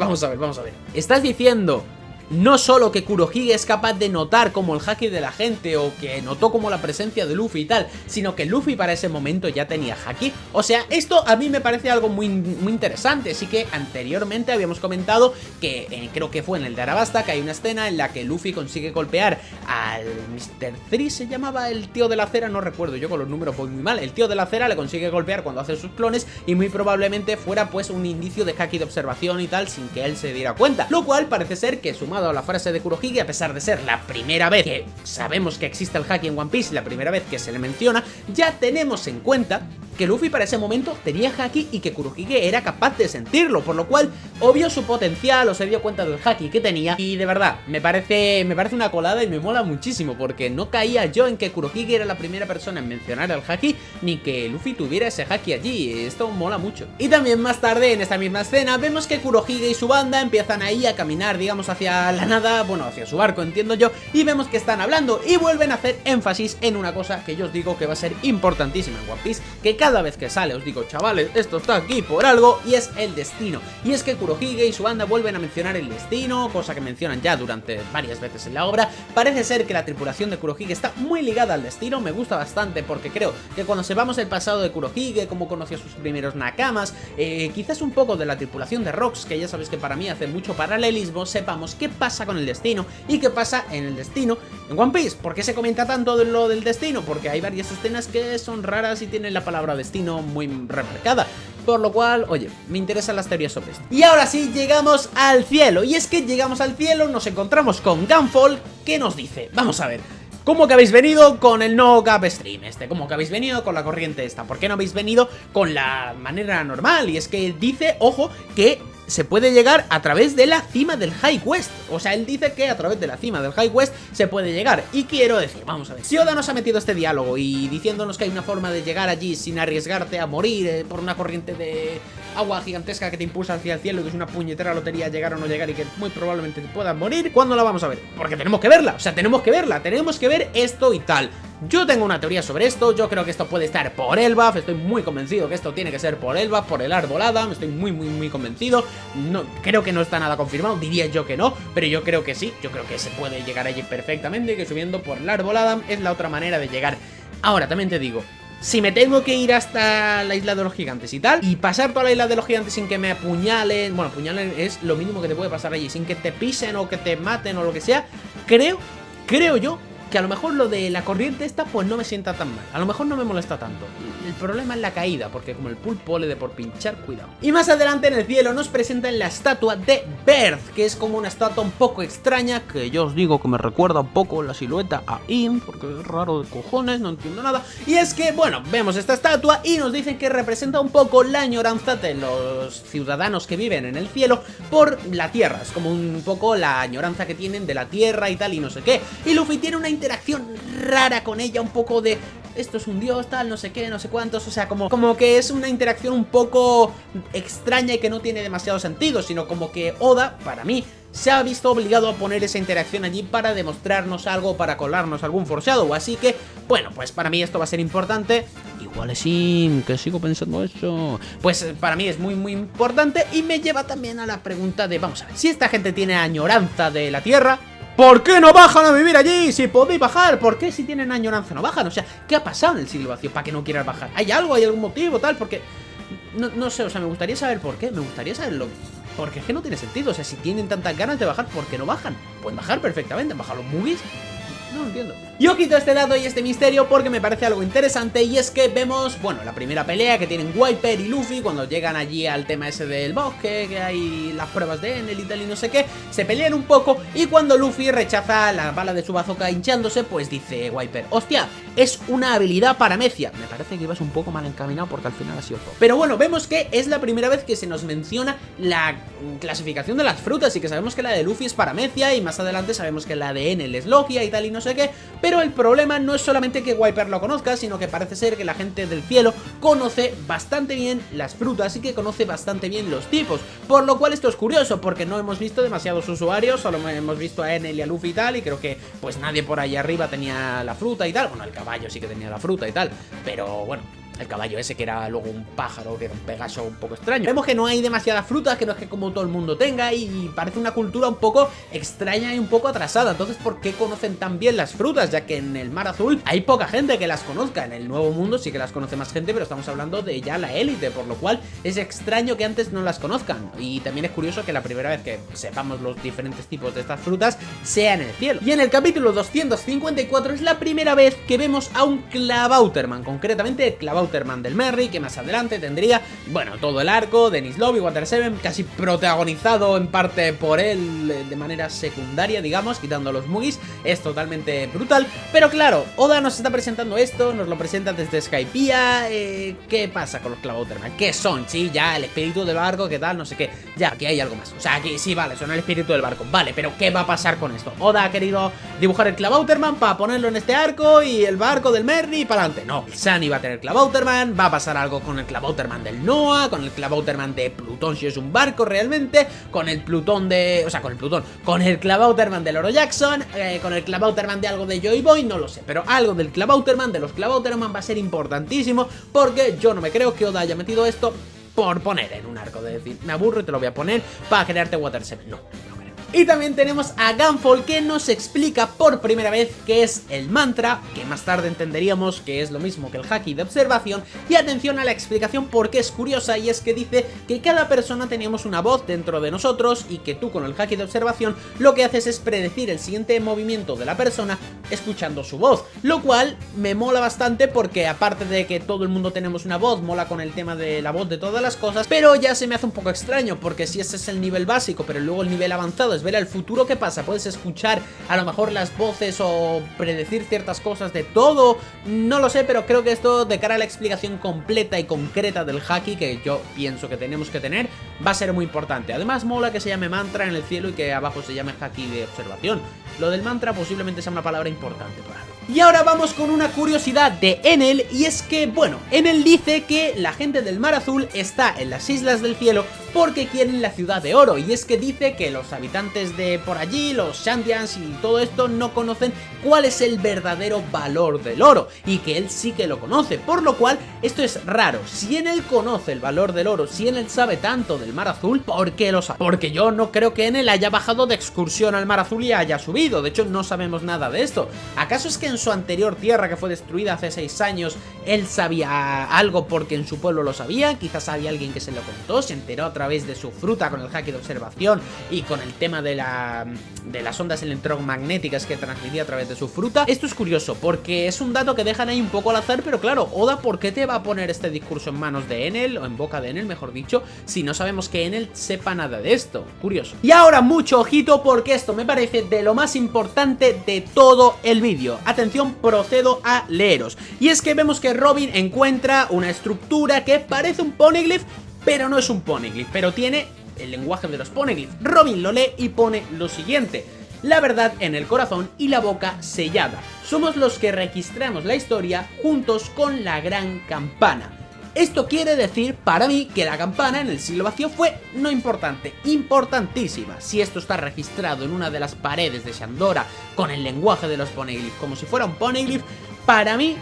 Estás diciendo no solo que Kurohige es capaz de notar como el haki de la gente, o que notó como la presencia de Luffy y tal, sino que Luffy para ese momento ya tenía haki. O sea, esto a mí me parece algo muy interesante. Sí que anteriormente habíamos comentado que creo que fue en el de Arabasta, que hay una escena en la que Luffy consigue golpear al Mr. 3, se llamaba el tío de la cera, no recuerdo, yo con los números voy muy mal. El tío de la cera le consigue golpear cuando hace sus clones y muy probablemente fuera pues un indicio de haki de observación y tal, sin que él se diera cuenta. Lo cual parece ser que, sumado a la frase de Kurohige, a pesar de ser la primera vez que sabemos que existe el haki en One Piece, la primera vez que se le menciona, ya tenemos en cuenta que Luffy para ese momento tenía haki y que Kurohige era capaz de sentirlo, por lo cual obvio su potencial, o se dio cuenta del haki que tenía. Y de verdad, me parece una colada y me mola muchísimo, porque no caía yo en que Kurohige era la primera persona en mencionar el haki, ni que Luffy tuviera ese haki allí. Esto mola mucho. Y también más tarde, en esta misma escena, vemos que Kurohige y su banda empiezan ahí a caminar, digamos, hacia la nada, bueno, hacia su barco, entiendo yo, y vemos que están hablando y vuelven a hacer énfasis en una cosa que yo os digo que va a ser importantísima en One Piece, que cada vez que sale os digo, chavales, esto está aquí por algo, y es el destino. Y es que Kurohige y su banda vuelven a mencionar el destino, cosa que mencionan ya durante varias veces en la obra. Parece ser que la tripulación de Kurohige está muy ligada al destino, me gusta bastante, porque creo que cuando sepamos el pasado de Kurohige, cómo conoció a sus primeros nakamas, quizás un poco de la tripulación de Rocks, que ya sabéis que para mí hace mucho paralelismo, sepamos qué pasa con el destino y qué pasa en el destino en One Piece. ¿Por qué se comenta tanto de lo del destino? Porque hay varias escenas que son raras y tienen la palabra destino muy remarcada. Por lo cual, oye, me interesan las teorías sobre esto. Y ahora sí, llegamos al cielo. Y es que llegamos al cielo, nos encontramos con Gunfall, que nos dice, vamos a ver, ¿cómo que habéis venido con el no gap stream ¿Cómo que habéis venido con la corriente esta? ¿Por qué no habéis venido con la manera normal? Y es que dice, ojo, que se puede llegar a través de la cima del High West. O sea, él dice que a través de la cima del High West se puede llegar. Y quiero decir, vamos a ver, si Oda nos ha metido este diálogo y diciéndonos que hay una forma de llegar allí sin arriesgarte a morir por una corriente de agua gigantesca que te impulsa hacia el cielo y que es una puñetera lotería llegar o no llegar y que muy probablemente te puedas morir, ¿cuándo la vamos a ver? Porque tenemos que verla, o sea, tenemos que verla, tenemos que ver esto y tal. Yo tengo una teoría sobre esto, yo creo que esto puede estar por Elbaf, estoy muy convencido que esto tiene que ser por Elbaf, por el árbol Adam, estoy muy convencido. No, creo que no está nada confirmado, diría yo que no, pero yo creo que sí, yo creo que se puede llegar allí perfectamente y que subiendo por el árbol Adam es la otra manera de llegar. Ahora, también te digo, si me tengo que ir hasta la isla de los gigantes y tal, y pasar toda la isla de los gigantes sin que me apuñalen, bueno, apuñalen es lo mínimo que te puede pasar allí, sin que te pisen o que te maten o lo que sea, creo yo que a lo mejor lo de la corriente esta pues no me sienta tan mal, a lo mejor no me molesta tanto. El problema es la caída, porque como el pulpo le de por pinchar, cuidado. Y más adelante en el cielo nos presentan la estatua de Berth, que es como una estatua un poco extraña, que yo os digo que me recuerda un poco la silueta a In, porque es raro de cojones, no entiendo nada. Y es que, bueno, vemos esta estatua y nos dicen que representa un poco la añoranza de los ciudadanos que viven en el cielo por la tierra, es como un poco la añoranza que tienen de la tierra y tal y no sé qué. Y Luffy tiene una interacción rara con ella, un poco de esto es un dios, tal, no sé qué, no sé cuántos, o sea, como que es una interacción un poco extraña y que no tiene demasiado sentido, sino como que Oda, para mí, se ha visto obligado a poner esa interacción allí para demostrarnos algo, para colarnos algún foreshadow, así que, bueno, pues para mí esto va a ser importante. Igual es que sigo pensando eso. Pues para mí es muy importante y me lleva también a la pregunta de, vamos a ver, si esta gente tiene añoranza de la tierra, ¿por qué no bajan a vivir allí? Si podéis bajar, ¿por qué si tienen añoranza no bajan? O sea, ¿qué ha pasado en el siglo vacío para que no quieras bajar? ¿Hay algo? ¿Hay algún motivo tal? Porque no sé, o sea, me gustaría saber por qué, me gustaría saberlo. Porque es que no tiene sentido, o sea, si tienen tantas ganas de bajar, ¿por qué no bajan? Pueden bajar perfectamente, bajar los Mugis. No lo entiendo. Yo quito este dato y este misterio porque me parece algo interesante, y es que vemos, bueno, la primera pelea que tienen Wiper y Luffy cuando llegan allí al tema ese del bosque, que hay las pruebas de Enel y tal y no sé qué, se pelean un poco y cuando Luffy rechaza la bala de su bazooka hinchándose, pues dice Wiper, hostia, es una habilidad paramecia. Me parece que ibas un poco mal encaminado porque al final ha sido todo. Pero bueno, vemos que es la primera vez que se nos menciona la clasificación de las frutas y que sabemos que la de Luffy es paramecia y más adelante sabemos que la de Enel es logia y tal y no sé qué, pero el problema no es solamente que Wiper lo conozca, sino que parece ser que la gente del cielo conoce bastante bien las frutas y que conoce bastante bien los tipos, por lo cual esto es curioso porque no hemos visto demasiados usuarios, solo hemos visto a Enel y a Luffy y tal, y creo que pues nadie por ahí arriba tenía la fruta y tal, bueno, el caballo sí que tenía la fruta y tal, pero bueno, el caballo ese que era luego un pájaro, que era un Pegaso un poco extraño. Vemos que no hay demasiadas frutas, que no es que como todo el mundo tenga, y parece una cultura un poco extraña y un poco atrasada. Entonces, ¿por qué conocen tan bien las frutas? Ya que en el Mar Azul hay poca gente que las conozca. En el Nuevo Mundo sí que las conoce más gente, pero estamos hablando de ya la élite, por lo cual es extraño que antes no las conozcan. Y también es curioso que la primera vez que sepamos los diferentes tipos de estas frutas sea en el cielo. Y en el capítulo 254 es la primera vez que vemos a un Clavauterman, concretamente el Clavauterman del Merry, que más adelante tendría, bueno, todo el arco de Enies Lobby, Water 7, casi protagonizado en parte por él de manera secundaria, digamos, quitando los Mugis. Es totalmente brutal, pero claro, Oda nos está presentando esto, nos lo presenta desde Skypiea. ¿Qué pasa con los Clavauterman? ¿Qué son? Sí, ya, el espíritu del barco, ¿qué tal? No sé qué. Ya, aquí hay algo más. O sea, aquí sí, vale, son el espíritu del barco. Vale, pero ¿qué va a pasar con esto? Oda ha querido dibujar el Clavauterman para ponerlo en este arco y el barco del Merry y para adelante. No, Sunny va a tener Clavauterman, va a pasar algo con el Clavauterman del Noah, con el Clavauterman de Plutón si es un barco realmente, con el Plutón de... o sea, con el Plutón, con el Clavauterman del Oro Jackson, con el Clavauterman de algo de Joy Boy, no lo sé, pero algo del Clavauterman, de los Clavauterman va a ser importantísimo, porque yo no me creo que Oda haya metido esto por poner en un arco, de decir, me aburro y te lo voy a poner para crearte Water 7, no. Y también tenemos a Gunfall, que nos explica por primera vez qué es el mantra, que más tarde entenderíamos que es lo mismo que el haki de observación. Y atención a la explicación porque es curiosa, y es que dice que cada persona teníamos una voz dentro de nosotros y que tú con el haki de observación lo que haces es predecir el siguiente movimiento de la persona escuchando su voz, lo cual me mola bastante porque aparte de que todo el mundo tenemos una voz, mola con el tema de la voz de todas las cosas, pero ya se me hace un poco extraño porque si ese es el nivel básico pero luego el nivel avanzado es puedes ver el futuro que pasa, puedes escuchar a lo mejor las voces o predecir ciertas cosas de todo, no lo sé, pero creo que esto de cara a la explicación completa y concreta del haki que yo pienso que tenemos que tener, va a ser muy importante. Además mola que se llame mantra en el cielo y que abajo se llame haki de observación. Lo del mantra posiblemente sea una palabra importante para algo. Y ahora vamos con una curiosidad de Enel, y es que, bueno, Enel dice que la gente del Mar Azul está en las Islas del Cielo porque quieren la Ciudad de Oro, y es que dice que los habitantes de por allí, los Shandians y todo esto, no conocen cuál es el verdadero valor del oro, y que él sí que lo conoce, por lo cual esto es raro. Si Enel conoce el valor del oro, si Enel sabe tanto del Mar Azul, ¿por qué lo sabe? Porque yo no creo que Enel haya bajado de excursión al Mar Azul y haya subido, de hecho no sabemos nada de esto. ¿Acaso es que en su anterior tierra que fue destruida hace 6 años, él sabía algo porque en su pueblo lo sabía? Quizás había alguien que se lo contó, se enteró a través de su fruta con el haki de observación y con el tema de las ondas electromagnéticas que transmitía a través de su fruta. Esto es curioso porque es un dato que dejan ahí un poco al azar, pero claro, Oda, ¿por qué te va a poner este discurso en manos de Enel, o en boca de Enel mejor dicho, si no sabemos que Enel sepa nada de esto? Curioso. Y ahora mucho ojito porque esto me parece de lo más importante de todo el vídeo. Atención, procedo a leeros. Y es que vemos que Robin encuentra una estructura que parece un poneglyph, pero no es un poneglyph, pero tiene el lenguaje de los poneglyphs. Robin lo lee y pone lo siguiente: la verdad en el corazón y la boca sellada. Somos los que registramos la historia juntos con la gran campana. Esto quiere decir para mí que la campana en el siglo vacío fue no importante, importantísima. Si esto está registrado en una de las paredes de Shandora con el lenguaje de los poneglyphs como si fuera un poneglyph, para mí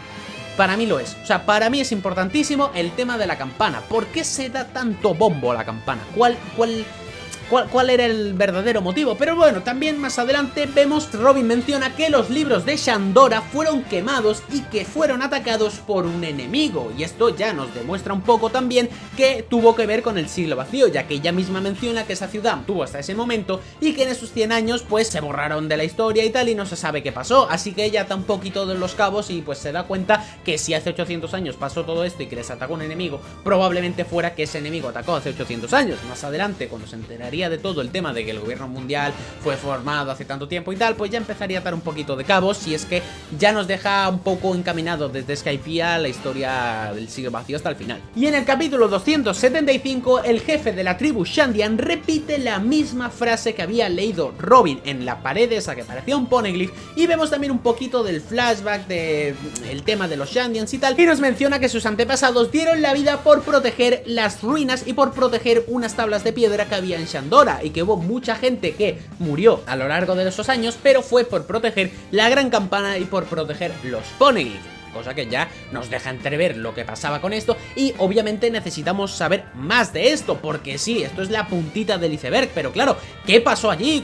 lo es. O sea, para mí es importantísimo el tema de la campana. ¿Por qué se da tanto bombo a la campana? ¿Cuál era el verdadero motivo? Pero bueno, también más adelante vemos, Robin menciona que los libros de Shandora fueron quemados y que fueron atacados por un enemigo, y esto ya nos demuestra un poco también que tuvo que ver con el siglo vacío, ya que ella misma menciona que esa ciudad tuvo hasta ese momento y que en esos 100 años pues se borraron de la historia y tal y no se sabe qué pasó, así que ella está un poquito de los cabos y pues se da cuenta que si hace 800 años pasó todo esto y que les atacó un enemigo, probablemente fuera que ese enemigo atacó hace 800 años. Más adelante, cuando se enteraría de todo el tema de que el gobierno mundial fue formado hace tanto tiempo y tal, pues ya empezaría a atar un poquito de cabos, si es que ya nos deja un poco encaminado desde Skypiea la historia del siglo vacío hasta el final. Y en el capítulo 275, el jefe de la tribu Shandian repite la misma frase que había leído Robin en la pared esa que parecía un poneglyph, y vemos también un poquito del flashback de el tema de los Shandians y tal, y nos menciona que sus antepasados dieron la vida por proteger las ruinas y por proteger unas tablas de piedra que había en Shandora, y que hubo mucha gente que murió a lo largo de esos años, pero fue por proteger la gran campana y por proteger los poneglyphs, cosa que ya nos deja entrever lo que pasaba con esto, y obviamente necesitamos saber más de esto, porque sí, esto es la puntita del iceberg, pero claro, ¿qué pasó allí?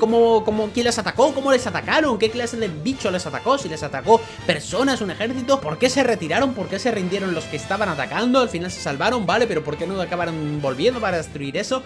¿Quién les atacó? ¿Cómo les atacaron? ¿Qué clase de bicho les atacó? ¿Si les atacó personas, un ejército? ¿Por qué se retiraron? ¿Por qué se rindieron los que estaban atacando? Al final se salvaron, vale, pero ¿por qué no acabaron volviendo para destruir eso?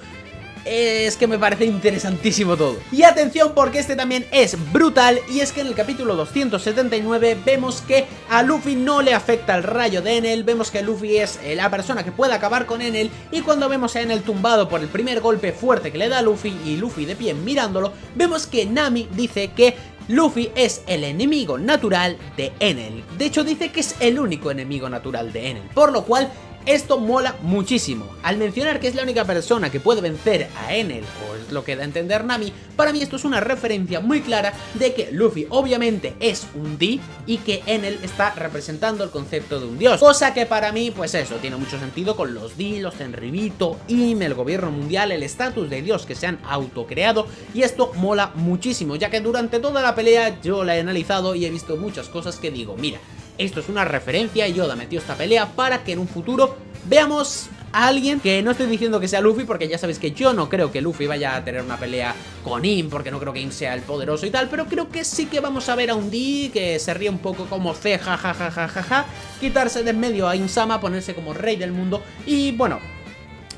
Es que me parece interesantísimo todo. Y atención porque este también es brutal, y es que en el capítulo 279 vemos que a Luffy no le afecta el rayo de Enel, vemos que Luffy es la persona que puede acabar con Enel, y cuando vemos a Enel tumbado por el primer golpe fuerte que le da a Luffy y Luffy de pie mirándolo, vemos que Nami dice que Luffy es el enemigo natural de Enel. De hecho dice que es el único enemigo natural de Enel, por lo cual esto mola muchísimo. Al mencionar que es la única persona que puede vencer a Enel, o es lo que da a entender Nami, para mí esto es una referencia muy clara de que Luffy obviamente es un D y que Enel está representando el concepto de un dios, cosa que para mí pues eso tiene mucho sentido con los D, los Tenryubito, Im, el gobierno mundial, el estatus de dios que se han autocreado, y esto mola muchísimo, ya que durante toda la pelea yo la he analizado y he visto muchas cosas que digo, mira, esto es una referencia, y Oda metió esta pelea para que en un futuro veamos a alguien, que no estoy diciendo que sea Luffy, porque ya sabéis que yo no creo que Luffy vaya a tener una pelea con Im, porque no creo que Im sea el poderoso y tal, pero creo que sí que vamos a ver a un D que se ríe un poco como C, jajajajaja, quitarse de en medio a Im-sama, ponerse como rey del mundo, y bueno,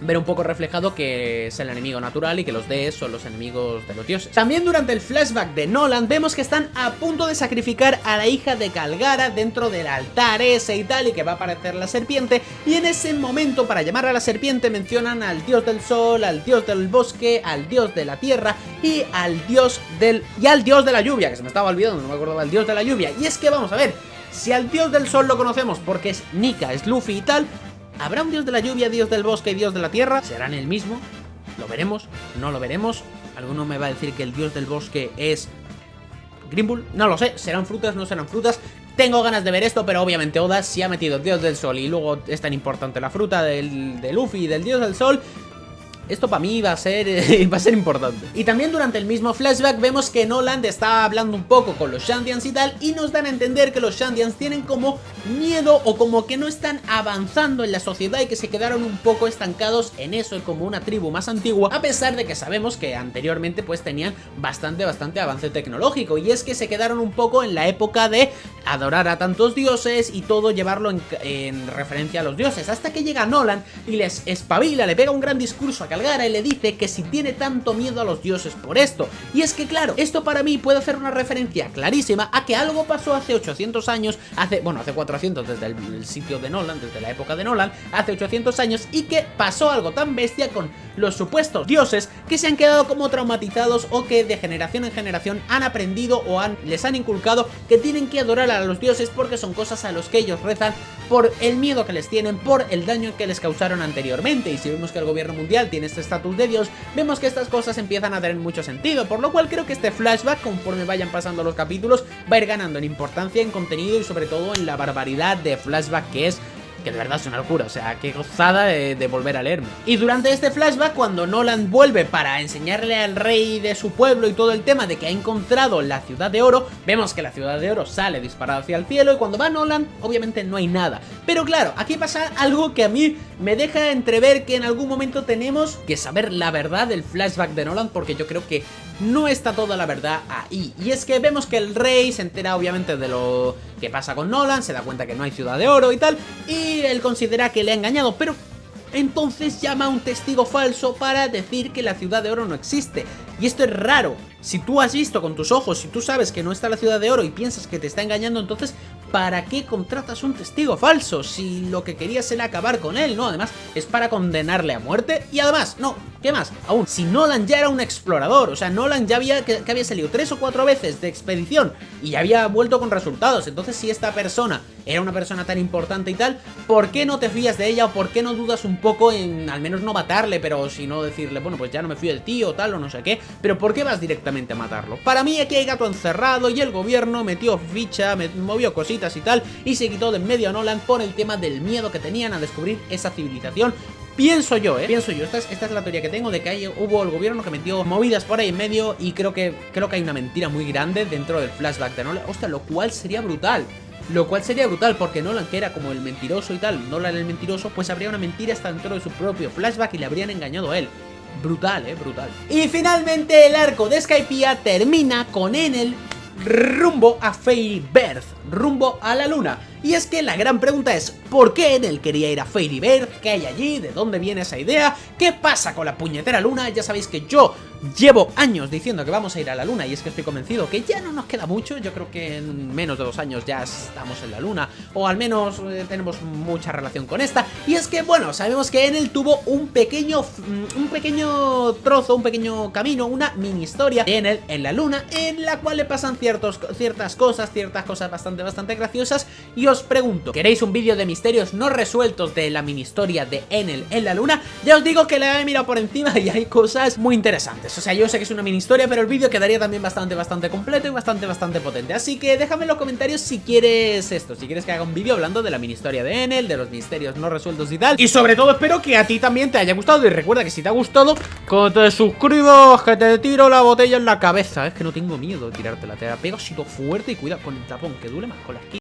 ver un poco reflejado que es el enemigo natural y que los Dés son los enemigos de los dioses. También durante el flashback de Nolan vemos que están a punto de sacrificar a la hija de Calgara dentro del altar ese y tal, y que va a aparecer la serpiente, y en ese momento, para llamar a la serpiente, mencionan al dios del sol, al dios del bosque, al dios de la tierra y al dios de la lluvia, que se me estaba olvidando, no me acordaba del dios de la lluvia. Y es que vamos a ver, si al dios del sol lo conocemos porque es Nika, es Luffy y tal, ¿habrá un dios de la lluvia, dios del bosque y dios de la tierra? ¿Serán el mismo? ¿Lo veremos? ¿No lo veremos? ¿Alguno me va a decir que el dios del bosque es Green Bull? No lo sé, ¿serán frutas? ¿No serán frutas? Tengo ganas de ver esto, pero obviamente Oda si ha metido el dios del sol y luego es tan importante la fruta de Luffy y del dios del sol. Esto para mí va a ser importante. Y también durante el mismo flashback vemos que Nolan está hablando un poco con los Shandians y tal, y nos dan a entender que los Shandians tienen como miedo o como que no están avanzando en la sociedad y que se quedaron un poco estancados en eso, como una tribu más antigua, a pesar de que sabemos que anteriormente pues tenían bastante avance tecnológico. Y es que se quedaron un poco en la época de adorar a tantos dioses y todo llevarlo en referencia a los dioses, hasta que llega Nolan y les espabila, le pega un gran discurso a Calgara y le dice que si tiene tanto miedo a los dioses por esto. Y es que claro, esto para mí puede hacer una referencia clarísima a que algo pasó hace 800 años, hace 400 desde el sitio de Nolan, desde la época de Nolan, hace 800 años, y que pasó algo tan bestia con los supuestos dioses que se han quedado como traumatizados, o que de generación en generación han aprendido o les han inculcado que tienen que adorar a los dioses porque son cosas a los que ellos rezan, por el miedo que les tienen, por el daño que les causaron anteriormente. Y si vemos que el gobierno mundial tiene este estatus de dios, vemos que estas cosas empiezan a tener mucho sentido, por lo cual creo que este flashback, conforme vayan pasando los capítulos, va a ir ganando en importancia, en contenido y sobre todo en la barbaridad de flashback que es, que de verdad es una locura. O sea, qué gozada de volver a leerme. Y durante este flashback, cuando Nolan vuelve para enseñarle al rey de su pueblo y todo el tema de que ha encontrado la ciudad de oro, vemos que la ciudad de oro sale disparada hacia el cielo, y cuando va Nolan, obviamente no hay nada. Pero claro, aquí pasa algo que a mí me deja entrever que en algún momento tenemos que saber la verdad del flashback de Nolan, porque yo creo que no está toda la verdad ahí. Y es que vemos que el rey se entera obviamente de lo que pasa con Nolan, se da cuenta que no hay ciudad de oro y tal, y él considera que le ha engañado, pero entonces llama a un testigo falso para decir que la ciudad de oro no existe. Y esto es raro. Si tú has visto con tus ojos, si tú sabes que no está la ciudad de oro y piensas que te está engañando, entonces ¿para qué contratas un testigo falso? Si lo que querías era acabar con él, ¿no? Además, es para condenarle a muerte. Y además, no, ¿qué más? Aún, si Nolan ya era un explorador, o sea, Nolan ya había salido 3 o 4 veces de expedición y ya había vuelto con resultados. Entonces, si esta persona era una persona tan importante y tal, ¿por qué no te fías de ella? O ¿por qué no dudas un poco en al menos no matarle, pero si no decirle, bueno, pues ya no me fío del tío, tal, o no sé qué? Pero ¿por qué vas directamente a matarlo? Para mí aquí hay gato encerrado y el gobierno metió ficha, movió cositas y tal, y se quitó de en medio a Nolan por el tema del miedo que tenían a descubrir esa civilización. Pienso yo, esta es la teoría que tengo, de que hubo el gobierno que metió movidas por ahí en medio, y creo que hay una mentira muy grande dentro del flashback de Nolan. Hostia, lo cual sería brutal. Porque Nolan, que era como el mentiroso y tal, Nolan el mentiroso, pues habría una mentira hasta dentro de su propio flashback y le habrían engañado a él. Brutal, brutal. Y finalmente el arco de Skypiea termina con Enel rumbo a Fairy Birth, rumbo a la luna. Y es que la gran pregunta es, ¿por qué Enel quería ir a Fairy Birth? ¿Qué hay allí? ¿De dónde viene esa idea? ¿Qué pasa con la puñetera luna? Ya sabéis que yo llevo años diciendo que vamos a ir a la luna, y es que estoy convencido que ya no nos queda mucho. Yo creo que en menos de 2 años ya estamos en la luna, o al menos tenemos mucha relación con esta. Y es que, bueno, sabemos que Enel tuvo un pequeño trozo, un pequeño camino, una mini historia de Enel en la luna, en la cual le pasan ciertas cosas bastante graciosas. Y os pregunto, ¿queréis un vídeo de misterios no resueltos de la mini historia de Enel en la luna? Ya os digo que la he mirado por encima y hay cosas muy interesantes. O sea, yo sé que es una mini historia, pero el vídeo quedaría también bastante completo y bastante potente. Así que déjame en los comentarios si quieres esto, si quieres que haga un vídeo hablando de la mini historia de Enel, de los misterios no resueltos y tal. Y sobre todo espero que a ti también te haya gustado. Y recuerda que si te ha gustado, que te suscribas, que te tiro la botella en la cabeza. Es que no tengo miedo de tirártela, te la pego así todo fuerte y cuidado con el tapón, que duele más con la esquina.